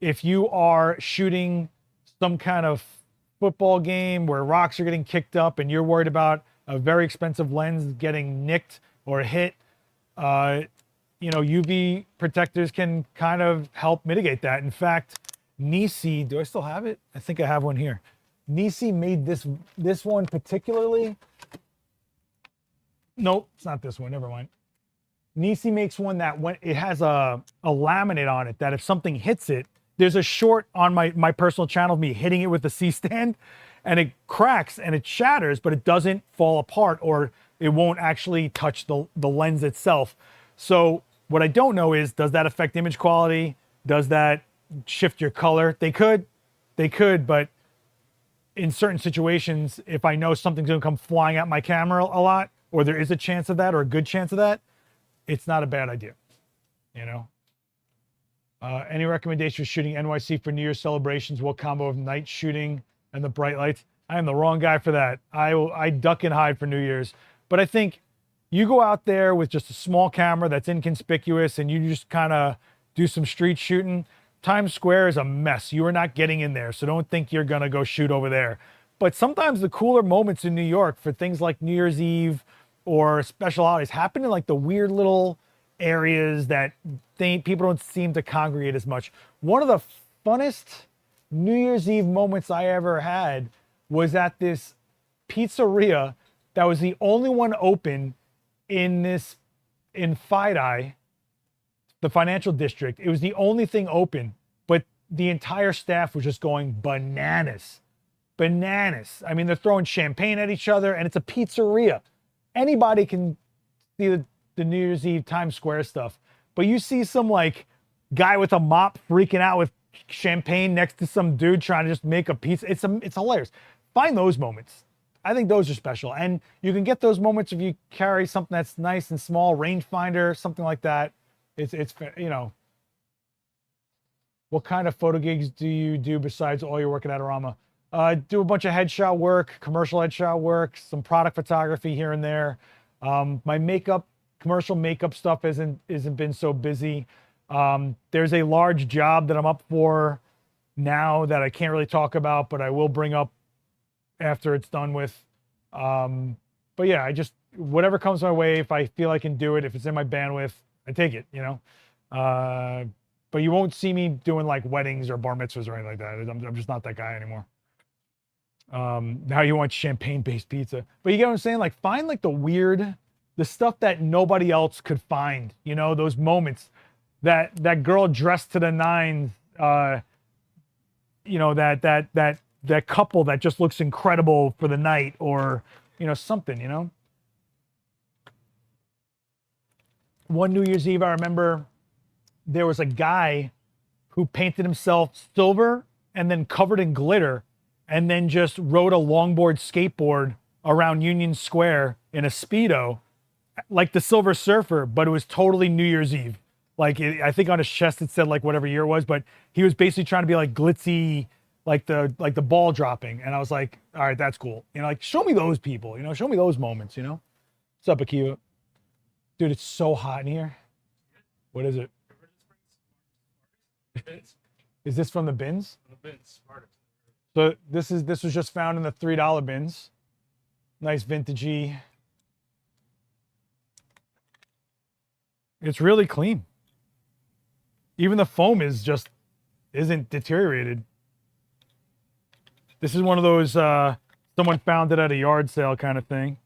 If you are shooting some kind of football game where rocks are getting kicked up and you're worried about a very expensive lens getting nicked or hit, you know, UV protectors can kind of help mitigate that. In fact, Nisi, do I still have it? I think I have one here. Nisi made this one particularly. Nope, it's not this one. Never mind. Nisi makes one that when it has a laminate on it that if something hits it, there's a short on my personal channel of me hitting it with the C-stand and it cracks and it shatters, but it doesn't fall apart or it won't actually touch the lens itself. So what I don't know is, does that affect image quality? Does that shift your color? They could, but in certain situations, if I know something's gonna come flying at my camera a lot, or there is a chance of that or a good chance of that, it's not a bad idea, you know? Any recommendations for shooting NYC for New Year's celebrations? What combo of night shooting and the bright lights? I am the wrong guy for that. I duck and hide for New Year's. But I think you go out there with just a small camera that's inconspicuous and you just kind of do some street shooting. Times Square is a mess. You are not getting in there, so don't think you're gonna go shoot over there. But sometimes the cooler moments in New York for things like New Year's Eve or special holidays happen in like the weird little areas that people don't seem to congregate as much. One of the funnest New Year's Eve moments I ever had was at this pizzeria that was the only one open in FiDi, the financial district. It was the only thing open, but the entire staff was just going bananas. Bananas. I mean, they're throwing champagne at each other, and it's a pizzeria. Anybody can see the New Year's Eve Times Square stuff. But you see some like guy with a mop freaking out with champagne next to some dude trying to just make a pizza. It's hilarious. Find those moments. I think those are special. And you can get those moments if you carry something that's nice and small, rangefinder, something like that. It's you know. What kind of photo gigs do you do besides all your work at Adorama? Do a bunch of headshot work, commercial headshot work, some product photography here and there. My makeup, commercial makeup stuff isn't been so busy. There's a large job that I'm up for now that I can't really talk about, but I will bring up after it's done with. But yeah, I just, whatever comes my way, if I feel I can do it, if it's in my bandwidth, I take it, you know? But you won't see me doing like weddings or bar mitzvahs or anything like that. I'm just not that guy anymore. Now you want champagne-based pizza. But you get what I'm saying? Like, find like the stuff that nobody else could find, you know, those moments. That girl dressed to the nines, you know, that couple that just looks incredible for the night, or, you know, something, you know. One New Year's Eve, I remember there was a guy who painted himself silver and then covered in glitter, and then just rode a longboard skateboard around Union Square in a Speedo, like the Silver Surfer, but it was totally New Year's Eve. Like, I think on his chest it said like whatever year it was, but he was basically trying to be like glitzy, like the ball dropping. And I was like, all right, that's cool. You know, like, show me those people, you know, show me those moments, you know? What's up, Akiva? Dude, it's so hot in here. What is it? Is this from the bins? From the bins. So this was just found in the $3 bins. Nice vintagey. It's really clean. Even the foam isn't deteriorated. This is one of those someone found it at a yard sale kind of thing.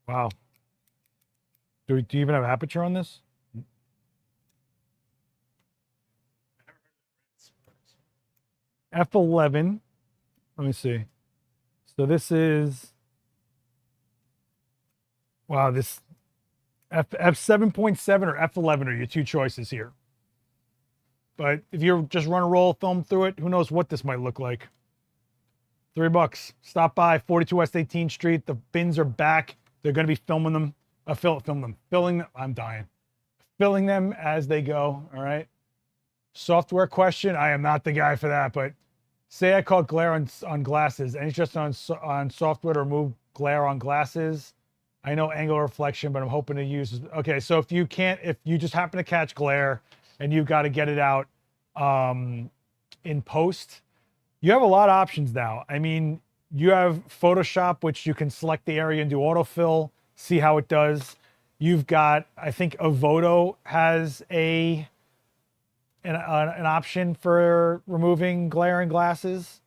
Wow. Do you even have aperture on this? F11. Let me see. So this is, wow, this F7.7 or F11 are your two choices here. But if you just run a roll of film through it, who knows what this might look like. $3. Stop by 42 West 18th Street. The bins are back. They're going to be filming them. Filling them. I'm dying. Filling them as they go. All right. Software question. I am not the guy for that, but say I caught glare on glasses, and it's just on software to remove glare on glasses. I know angle reflection, but I'm hoping to use. Okay, so if you just happen to catch glare and you've got to get it out in post, you have a lot of options now. I mean, you have Photoshop, which you can select the area and do autofill, see how it does. You've got, I think Avoto has an option for removing glare in glasses.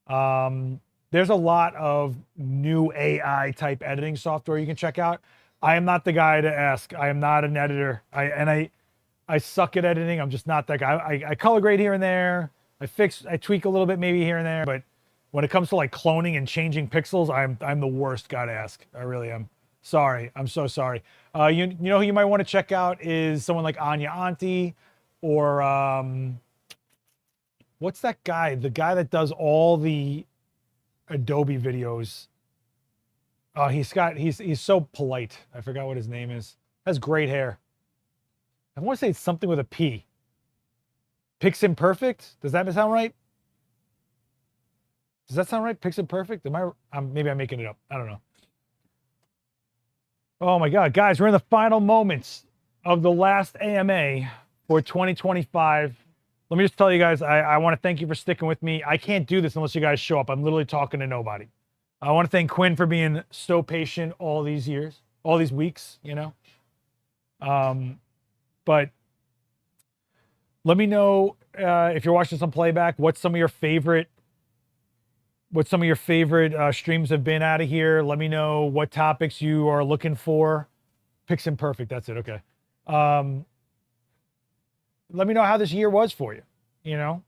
There's a lot of new AI type editing software you can check out. I am not the guy to ask. I am not an editor. I suck at editing. I'm just not that guy. I color grade here and there. I tweak a little bit maybe here and there, but when it comes to like cloning and changing pixels, I'm the worst guy to ask. I really am. Sorry. I'm so sorry. You know who you might want to check out is someone like Anya Anti, or what's that guy? The guy that does all the Adobe videos. He's so polite. I forgot what his name is. Has great hair. I want to say it's something with a P. Pix Imperfect? Does that sound right? Does that sound right? Pix Imperfect? Maybe I'm making it up. I don't know. Oh my God, guys, we're in the final moments of the last AMA for 2025. Let me just tell you guys, I want to thank you for sticking with me. I can't do this unless you guys show up. I'm literally talking to nobody. I want to thank Quinn for being so patient all these years, all these weeks, you know. But let me know if you're watching some playback, what's some of your favorite what some of your favorite streams have been out of here. Let me know what topics you are looking for. Pixel Perfect, that's it, okay. Let me know how this year was for you, you know?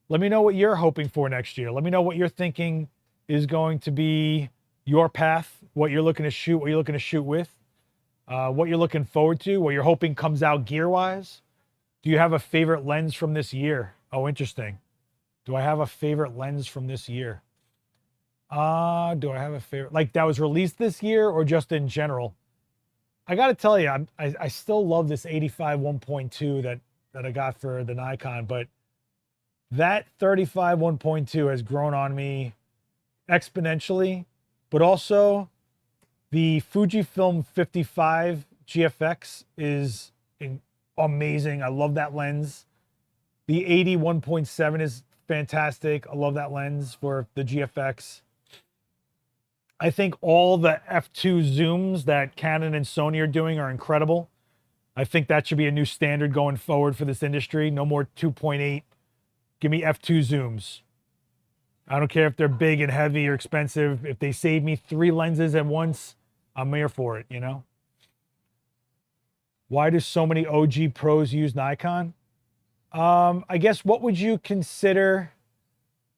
Let me know what you're hoping for next year. Let me know what you're thinking is going to be your path, what you're looking to shoot, what you're looking to shoot with, what you're looking forward to, what you're hoping comes out gear-wise. Do you have a favorite lens from this year? Oh, interesting. Do I have a favorite lens from this year? Do I have a favorite, like that was released this year or just in general? I got to tell you, I still love this 85 1.2 that I got for the Nikon, but that 35 1.2 has grown on me exponentially, but also the Fujifilm 55 GFX is amazing. I love that lens. The 80 1.7 is fantastic. I love that lens for the GFX. I think all the f2 zooms that Canon and Sony are doing are incredible. I think that should be a new standard going forward for this industry. No more 2.8. Give me f2 zooms. I don't care if they're big and heavy or expensive. If they save me 3 lenses at once, I'm here for it, you know? Why do so many OG pros use Nikon? I guess what would you consider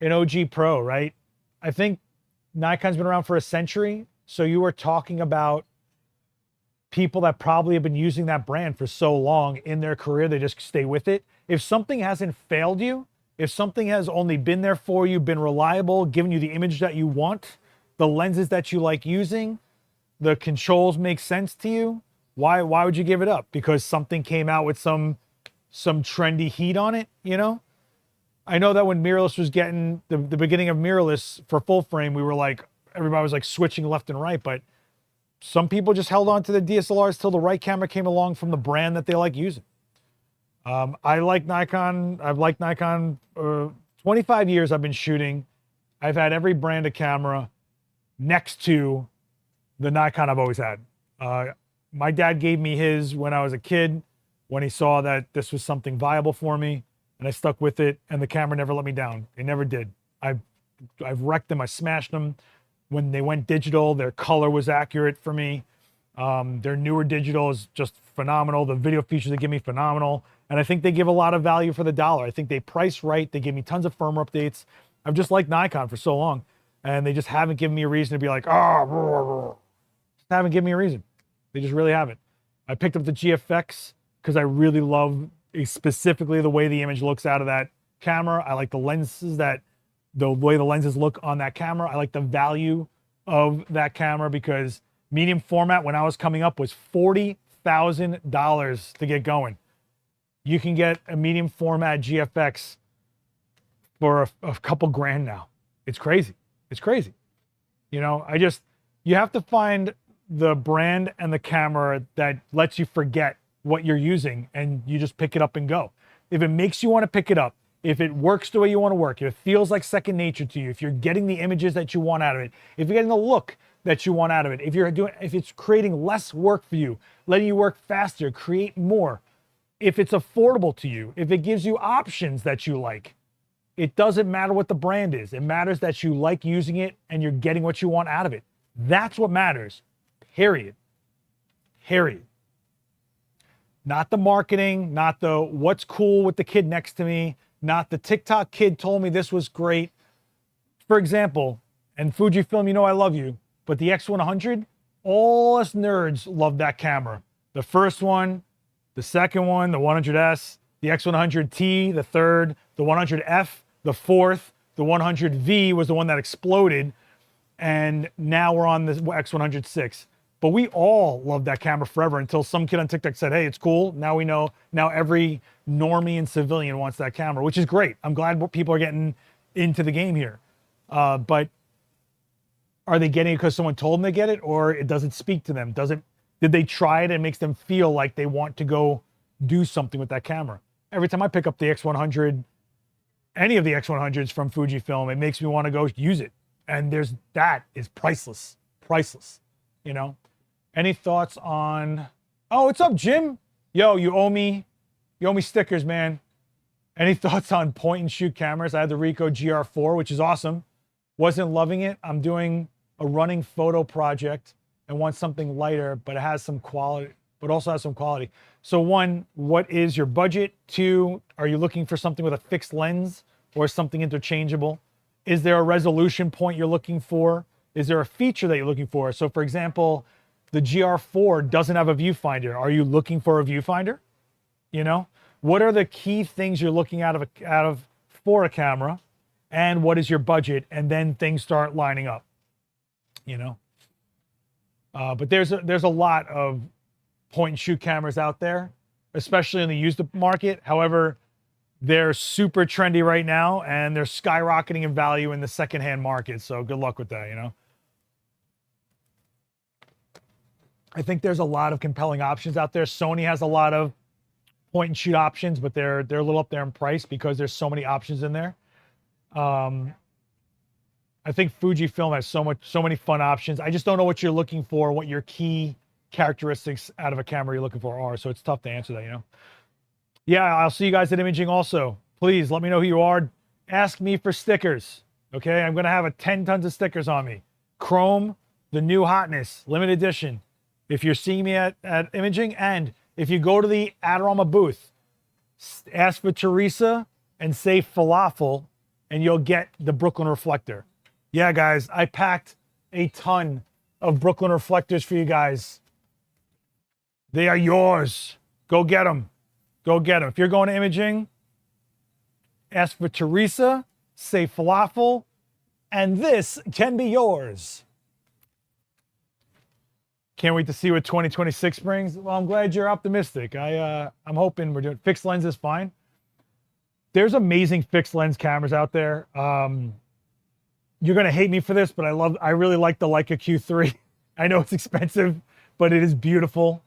an OG pro, right? I think Nikon's been around for a century. So you were talking about people that probably have been using that brand for so long in their career, they just stay with it. If something hasn't failed you, if something has only been there for you, been reliable, given you the image that you want, the lenses that you like using, the controls make sense to you, why would you give it up? Because something came out with some trendy heat on it, you know? I know that when mirrorless was getting the beginning of mirrorless for full frame, we were like, everybody was like switching left and right, but some people just held on to the DSLRs till the right camera came along from the brand that they like using. I like Nikon. I've liked Nikon 25 years I've been shooting. I've had every brand of camera next to the Nikon I've always had. My dad gave me his when I was a kid, when he saw that this was something viable for me. And I stuck with it, and the camera never let me down. It never did. I've wrecked them. I smashed them. When they went digital, their color was accurate for me. Their newer digital is just phenomenal. The video features they give me, phenomenal. And I think they give a lot of value for the dollar. I think they price right. They give me tons of firmware updates. I've just liked Nikon for so long, and they just haven't given me a reason to be like, oh, just haven't given me a reason. They just really haven't. I picked up the GFX because I really love specifically the way the image looks out of that camera. I like the lenses the way the lenses look on that camera. I like the value of that camera because medium format when I was coming up was $40,000 to get going. You can get a medium format GFX for a couple grand now. It's crazy. It's crazy. You know, you have to find the brand and the camera that lets you forget what you're using and you just pick it up and go. If it makes you want to pick it up, if it works the way you want to work, if it feels like second nature to you, if you're getting the images that you want out of it, if you're getting the look that you want out of it, if it's creating less work for you, letting you work faster, create more, if it's affordable to you, if it gives you options that you like, it doesn't matter what the brand is. It matters that you like using it and you're getting what you want out of it. That's what matters. Period. Period. Not the marketing, not the what's cool with the kid next to me, not the TikTok kid told me this was great. For example, and Fujifilm, you know I love you, but the X100, all us nerds love that camera. The first one, the second one, the 100S, the X100T, the third, the 100F, the fourth, the 100V was the one that exploded, and now we're on the X106. But we all loved that camera forever until some kid on TikTok said, hey, it's cool. Now we know. Now every normie and civilian wants that camera, which is great. I'm glad people are getting into the game here. But are they getting it because someone told them they get it, or it doesn't speak to them? Did they try it and it makes them feel like they want to go do something with that camera? Every time I pick up the X100, any of the X100s from Fujifilm, it makes me want to go use it. And that is priceless, priceless, you know? Any thoughts on, oh, what's up, Jim? Yo, you owe me stickers, man. Any thoughts on point and shoot cameras? I have the Ricoh GR4, which is awesome. Wasn't loving it. I'm doing a running photo project and want something lighter, but it has some quality, but also has some quality. So one, what is your budget? Two, are you looking for something with a fixed lens or something interchangeable? Is there a resolution point you're looking for? Is there a feature that you're looking for? So for example, the GR4 doesn't have a viewfinder. Are you looking for a viewfinder? You know, what are the key things you're looking out of for a camera, and what is your budget? And then things start lining up, you know. But there's a lot of point and shoot cameras out there, especially in the used market. However, they're super trendy right now, and they're skyrocketing in value in the secondhand market. So good luck with that, you know. I think there's a lot of compelling options out there. Sony has a lot of point and shoot options, but they're a little up there in price because there's so many options in there. I think Fujifilm has so many fun options. I just don't know what you're looking for, what your key characteristics out of a camera you're looking for are. So it's tough to answer that, you know. Yeah, I'll see you guys at imaging also. Please let me know who you are. Ask me for stickers. Okay, I'm gonna have 10 tons of stickers on me. Chrome, the new hotness, limited edition. If you're seeing me at imaging, and if you go to the Adorama booth, ask for Teresa and say falafel, and you'll get the Brooklyn reflector. Yeah, guys, I packed a ton of Brooklyn reflectors for you guys. They are yours. Go get them. Go get them. If you're going to imaging, ask for Teresa, say falafel, and this can be yours. Can't wait to see what 2026 brings. Well, I'm glad you're optimistic. I'm hoping we're doing fixed lens is fine. There's amazing fixed lens cameras out there. You're gonna hate me for this, but I really like the Leica Q3. I know it's expensive, but it is beautiful.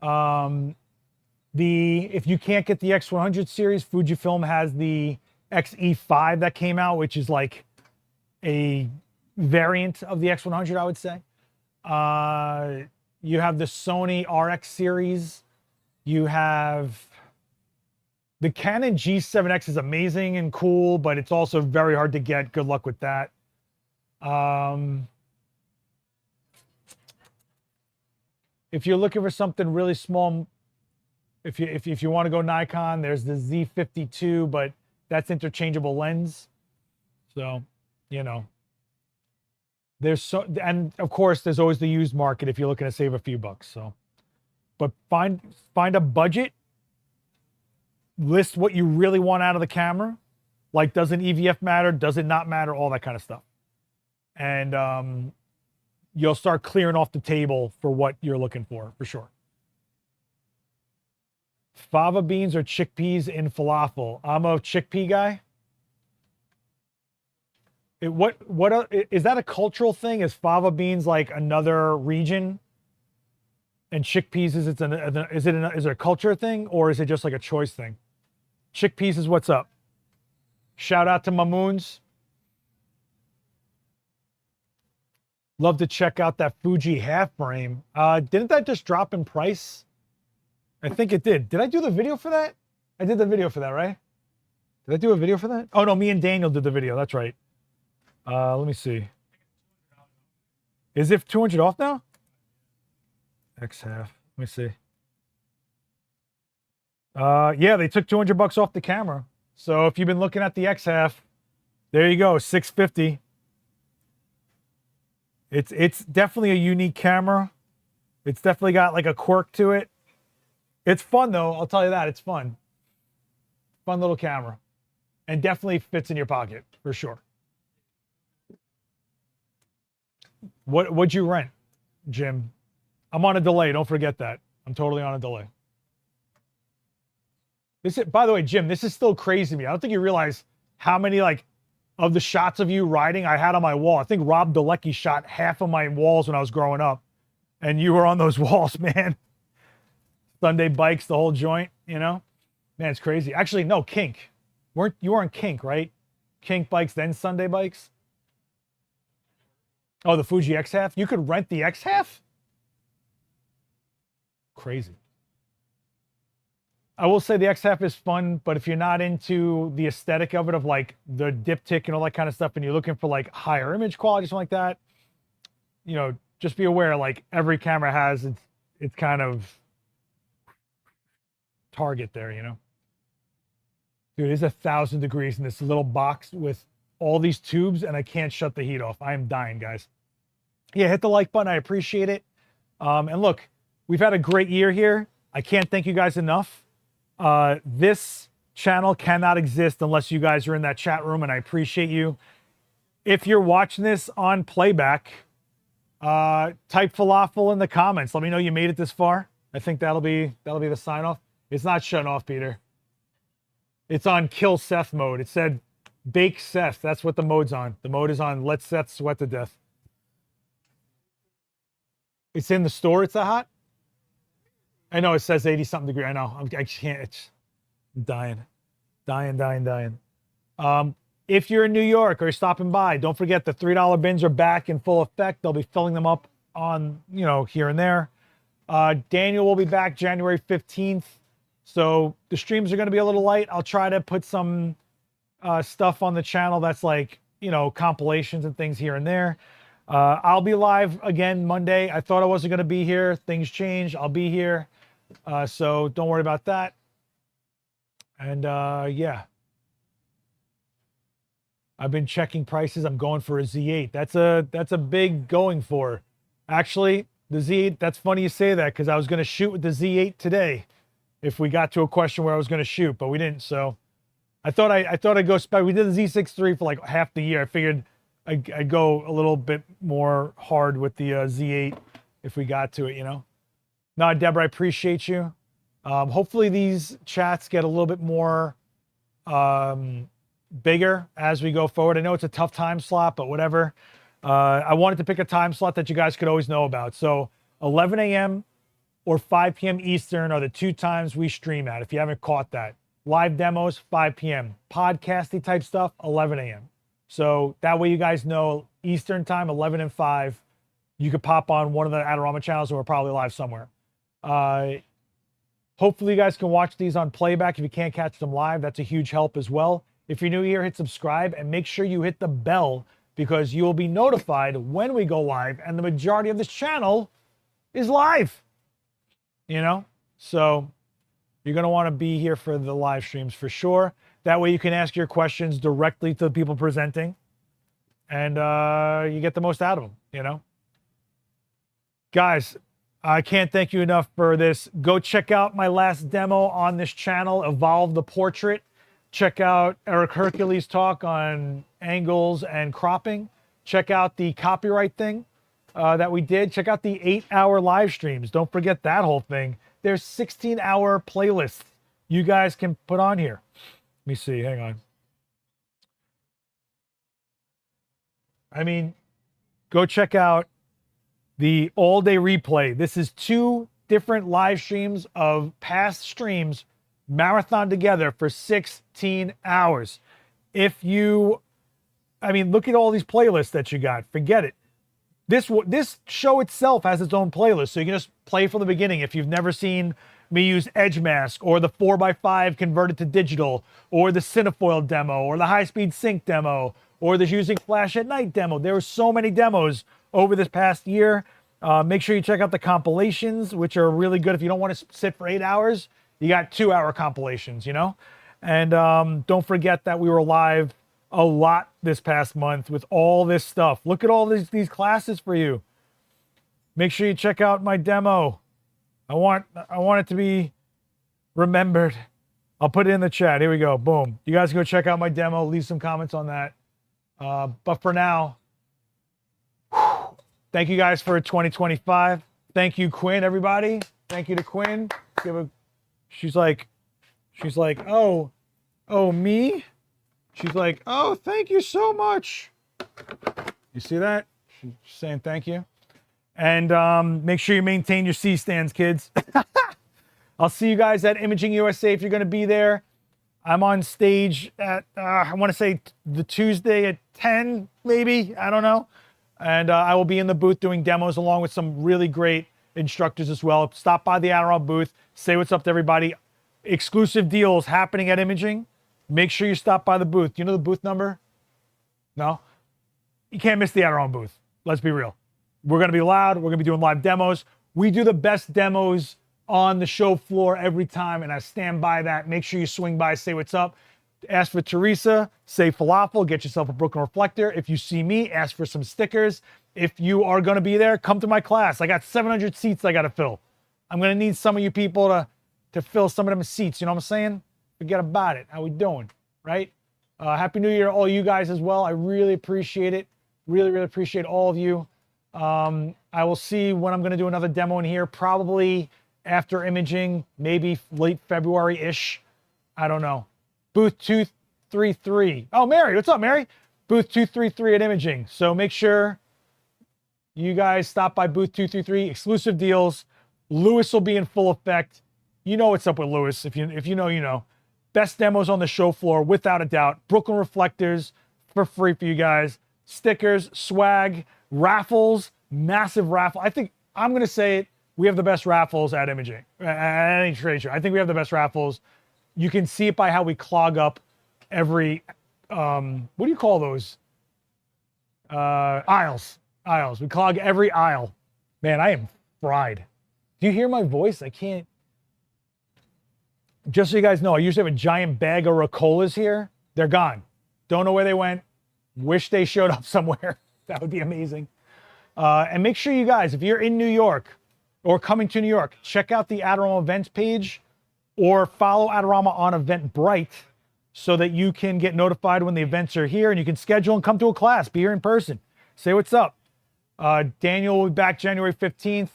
If you can't get the X100 series, Fujifilm has the XE5 that came out, which is like a variant of the X100, I would say. You have the Sony RX series. You have the Canon G7X is amazing and cool, but it's also very hard to get. Good luck with that. If you're looking for something really small, if you want to go Nikon, there's the Z52, but that's interchangeable lens. So, you know. And of course, there's always the used market if you're looking to save a few bucks. So, but find a budget, list what you really want out of the camera. Like, does an EVF matter? Does it not matter? All that kind of stuff. And you'll start clearing off the table for what you're looking for sure. Fava beans or chickpeas in falafel? I'm a chickpea guy. What is that a cultural thing? Is fava beans like another region, and chickpeas is it a culture thing, or is it just like a choice thing? Chickpeas is what's up. Shout out to Mamoons. Love to check out that Fuji half frame. Didn't that just drop in price? I think it did. Did I do the video for that? I did the video for that, right? Did I do a video for that? Oh no, me and Daniel did the video. That's right. Let me see. Is it 200 off now? X half. Let me see. Yeah, they took 200 bucks off the camera. So if you've been looking at the X half, there you go, 650. It's definitely a unique camera. It's definitely got like a quirk to it. It's fun though, I'll tell you that. It's fun. Fun little camera. And definitely fits in your pocket, for sure. What'd you rent, Jim? I'm on a delay. Don't forget that. I'm totally on a delay. By the way, Jim, this is still crazy to me. I don't think you realize how many of the shots of you riding I had on my wall. I think Rob Dalecki shot half of my walls when I was growing up, and you were on those walls, man. Sunday bikes, the whole joint, you know? Man, it's crazy. Actually, no, Kink. You weren't Kink, right? Kink bikes, then Sunday bikes. Oh, the Fuji X half? You could rent the X half? Crazy. I will say the X-Half is fun, but if you're not into the aesthetic of it, of like the diptych and all that kind of stuff, and you're looking for like higher image quality, something like that, you know, just be aware, like every camera has its kind of target there, you know. Dude, it's 1,000 degrees in this little box with all these tubes, and I can't shut the heat off. I am dying, guys. Yeah, hit the like button. I appreciate it. And look, we've had a great year here. I can't thank you guys enough. This channel cannot exist unless you guys are in that chat room, and I appreciate you. If you're watching this on playback, type falafel in the comments. Let me know you made it this far. I think that'll be the sign off. It's not shutting off, Peter. It's on kill Seth mode. It said bake Seth. That's what the mode's on. The mode is on let Seth sweat to death. It's in the store. It's that hot. I know it says 80 something degree. I know. I can't. It's dying. If you're in New York or you're stopping by, don't forget the $3 bins are back in full effect. They'll be filling them up on, you know, here and there. Daniel will be back January 15th. So the streams are going to be a little light. I'll try to put some stuff on the channel that's like, you know, compilations and things here and there. I'll be live again Monday. I thought I wasn't going to be here. Things change. I'll be here. So don't worry about that. And yeah. I've been checking prices. I'm going for a Z8. That's a big going for. Actually, the Z8, that's funny you say that, because I was going to shoot with the Z8 today if we got to a question where I was going to shoot, but we didn't. So I thought I'd go spec. We did the Z6 III for like half the year. I figured I'd go a little bit more hard with the Z8 if we got to it, you know. No, Deborah, I appreciate you. Hopefully these chats get a little bit more bigger as we go forward. I know it's a tough time slot, but whatever. I wanted to pick a time slot that you guys could always know about. So 11 a.m. or 5 p.m. Eastern are the two times we stream at, if you haven't caught that. Live demos, 5 p.m. Podcasty type stuff, 11 a.m. So that way you guys know Eastern time, 11 and 5, you could pop on one of the Adorama channels and we're probably live somewhere. Hopefully you guys can watch these on playback if you can't catch them live. That's a huge help as well. If you're new here, hit subscribe and make sure you hit the bell, because you will be notified when we go live, and the majority of this channel is live, you know? So you're going to want to be here for the live streams for sure. That way you can ask your questions directly to the people presenting, and you get the most out of them, you know? Guys, I can't thank you enough for this. Go check out my last demo on this channel, Evolve the Portrait. Check out Eric Hercules' talk on angles and cropping. Check out the copyright thing that we did. Check out the 8-hour live streams. Don't forget that whole thing. There's 16-hour playlists you guys can put on here. Let me see. Hang on. I mean, go check out the all-day replay. This is 2 different live streams of past streams marathon together for 16 hours. If you, I mean, look at all these playlists that you got. Forget it. This show itself has its own playlist, so you can just play from the beginning. If you've never seen me use Edge Mask, or the 4x5 converted to digital, or the Cinefoil demo, or the high-speed sync demo, or the using flash at night demo. There were so many demos over this past year. Make sure you check out the compilations, which are really good. If you don't want to sit for 8 hours, you got 2-hour compilations, you know? And don't forget that we were live a lot this past month with all this stuff. Look at all these classes for you. Make sure you check out my demo. I want it to be remembered. I'll put it in the chat. Here we go. Boom. You guys go check out my demo. Leave some comments on that. But for now, thank you guys for 2025. Thank you, Quinn, everybody. Thank you to Quinn. She's like, oh, me? She's like, oh, thank you so much. You see that? She's saying thank you. And make sure you maintain your C-stands, kids. I'll see you guys at Imaging USA if you're going to be there. I'm on stage at, I want to say the Tuesday at 10, maybe. I don't know. And I will be in the booth doing demos along with some really great instructors as well. Stop by the Adorama booth. Say what's up to everybody. exclusive deals happening at Imaging. Make sure you stop by the booth. Do you know the booth number? No? You can't miss the Adorama booth. Let's be real. We're going to be loud. We're going to be doing live demos. We do the best demos on the show floor every time, and I stand by that. Make sure you swing by, say what's up. Ask for Teresa, say falafel, get yourself a Brooklyn reflector. If you see me, ask for some stickers. If you are going to be there, come to my class. I got 700 seats I got to fill. I'm going to need some of you people to fill some of them seats. You know what I'm saying? Forget about it. How we doing? Right? Happy New Year to all you guys as well. I really appreciate it. Really, really appreciate all of you. I will see when I'm going to do another demo in here, probably after Imaging, maybe late February-ish. I don't know. Booth 233. Oh, Mary, what's up, Mary? Booth 233 at Imaging. So make sure you guys stop by booth 233. Exclusive deals. Lewis will be in full effect. You know what's up with Lewis. If you know, you know. Best demos on the show floor, without a doubt. Brooklyn reflectors for free for you guys. Stickers, swag, raffles, massive raffle. I think I'm going to say it. We have the best raffles at Imaging, at any trade show. I think we have the best raffles. You can see it by how we clog up every, what do you call those? Aisles. We clog every aisle. Man, I am fried. Do you hear my voice? I can't. Just so you guys know, I usually have a giant bag of Ricolas here. They're gone. Don't know where they went. Wish they showed up somewhere. That would be amazing. And make sure you guys, if you're in New York or coming to New York, check out the Adorama events page or follow Adorama on Eventbrite so that you can get notified when the events are here and you can schedule and come to a class, be here in person. Say what's up. Daniel will be back January 15th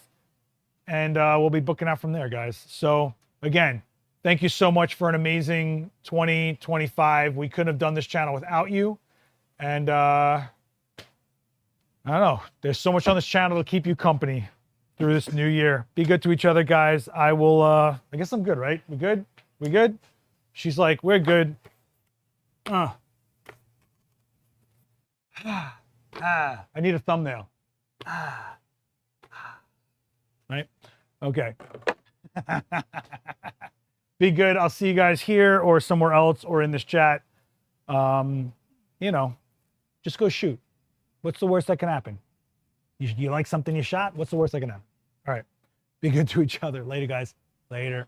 and we'll be booking out from there, guys. So again, thank you so much for an amazing 2025. We couldn't have done this channel without you. And I don't know, there's so much on this channel to keep you company through this new year. Be good to each other, guys. I will, I guess I'm good, right? We good? We good? She's like, we're good. I need a thumbnail. Right? Okay. Be good. I'll see you guys here or somewhere else or in this chat. You know, just go shoot. What's the worst that can happen? You like something you shot? What's the worst that can happen? All right. Be good to each other. Later, guys. Later.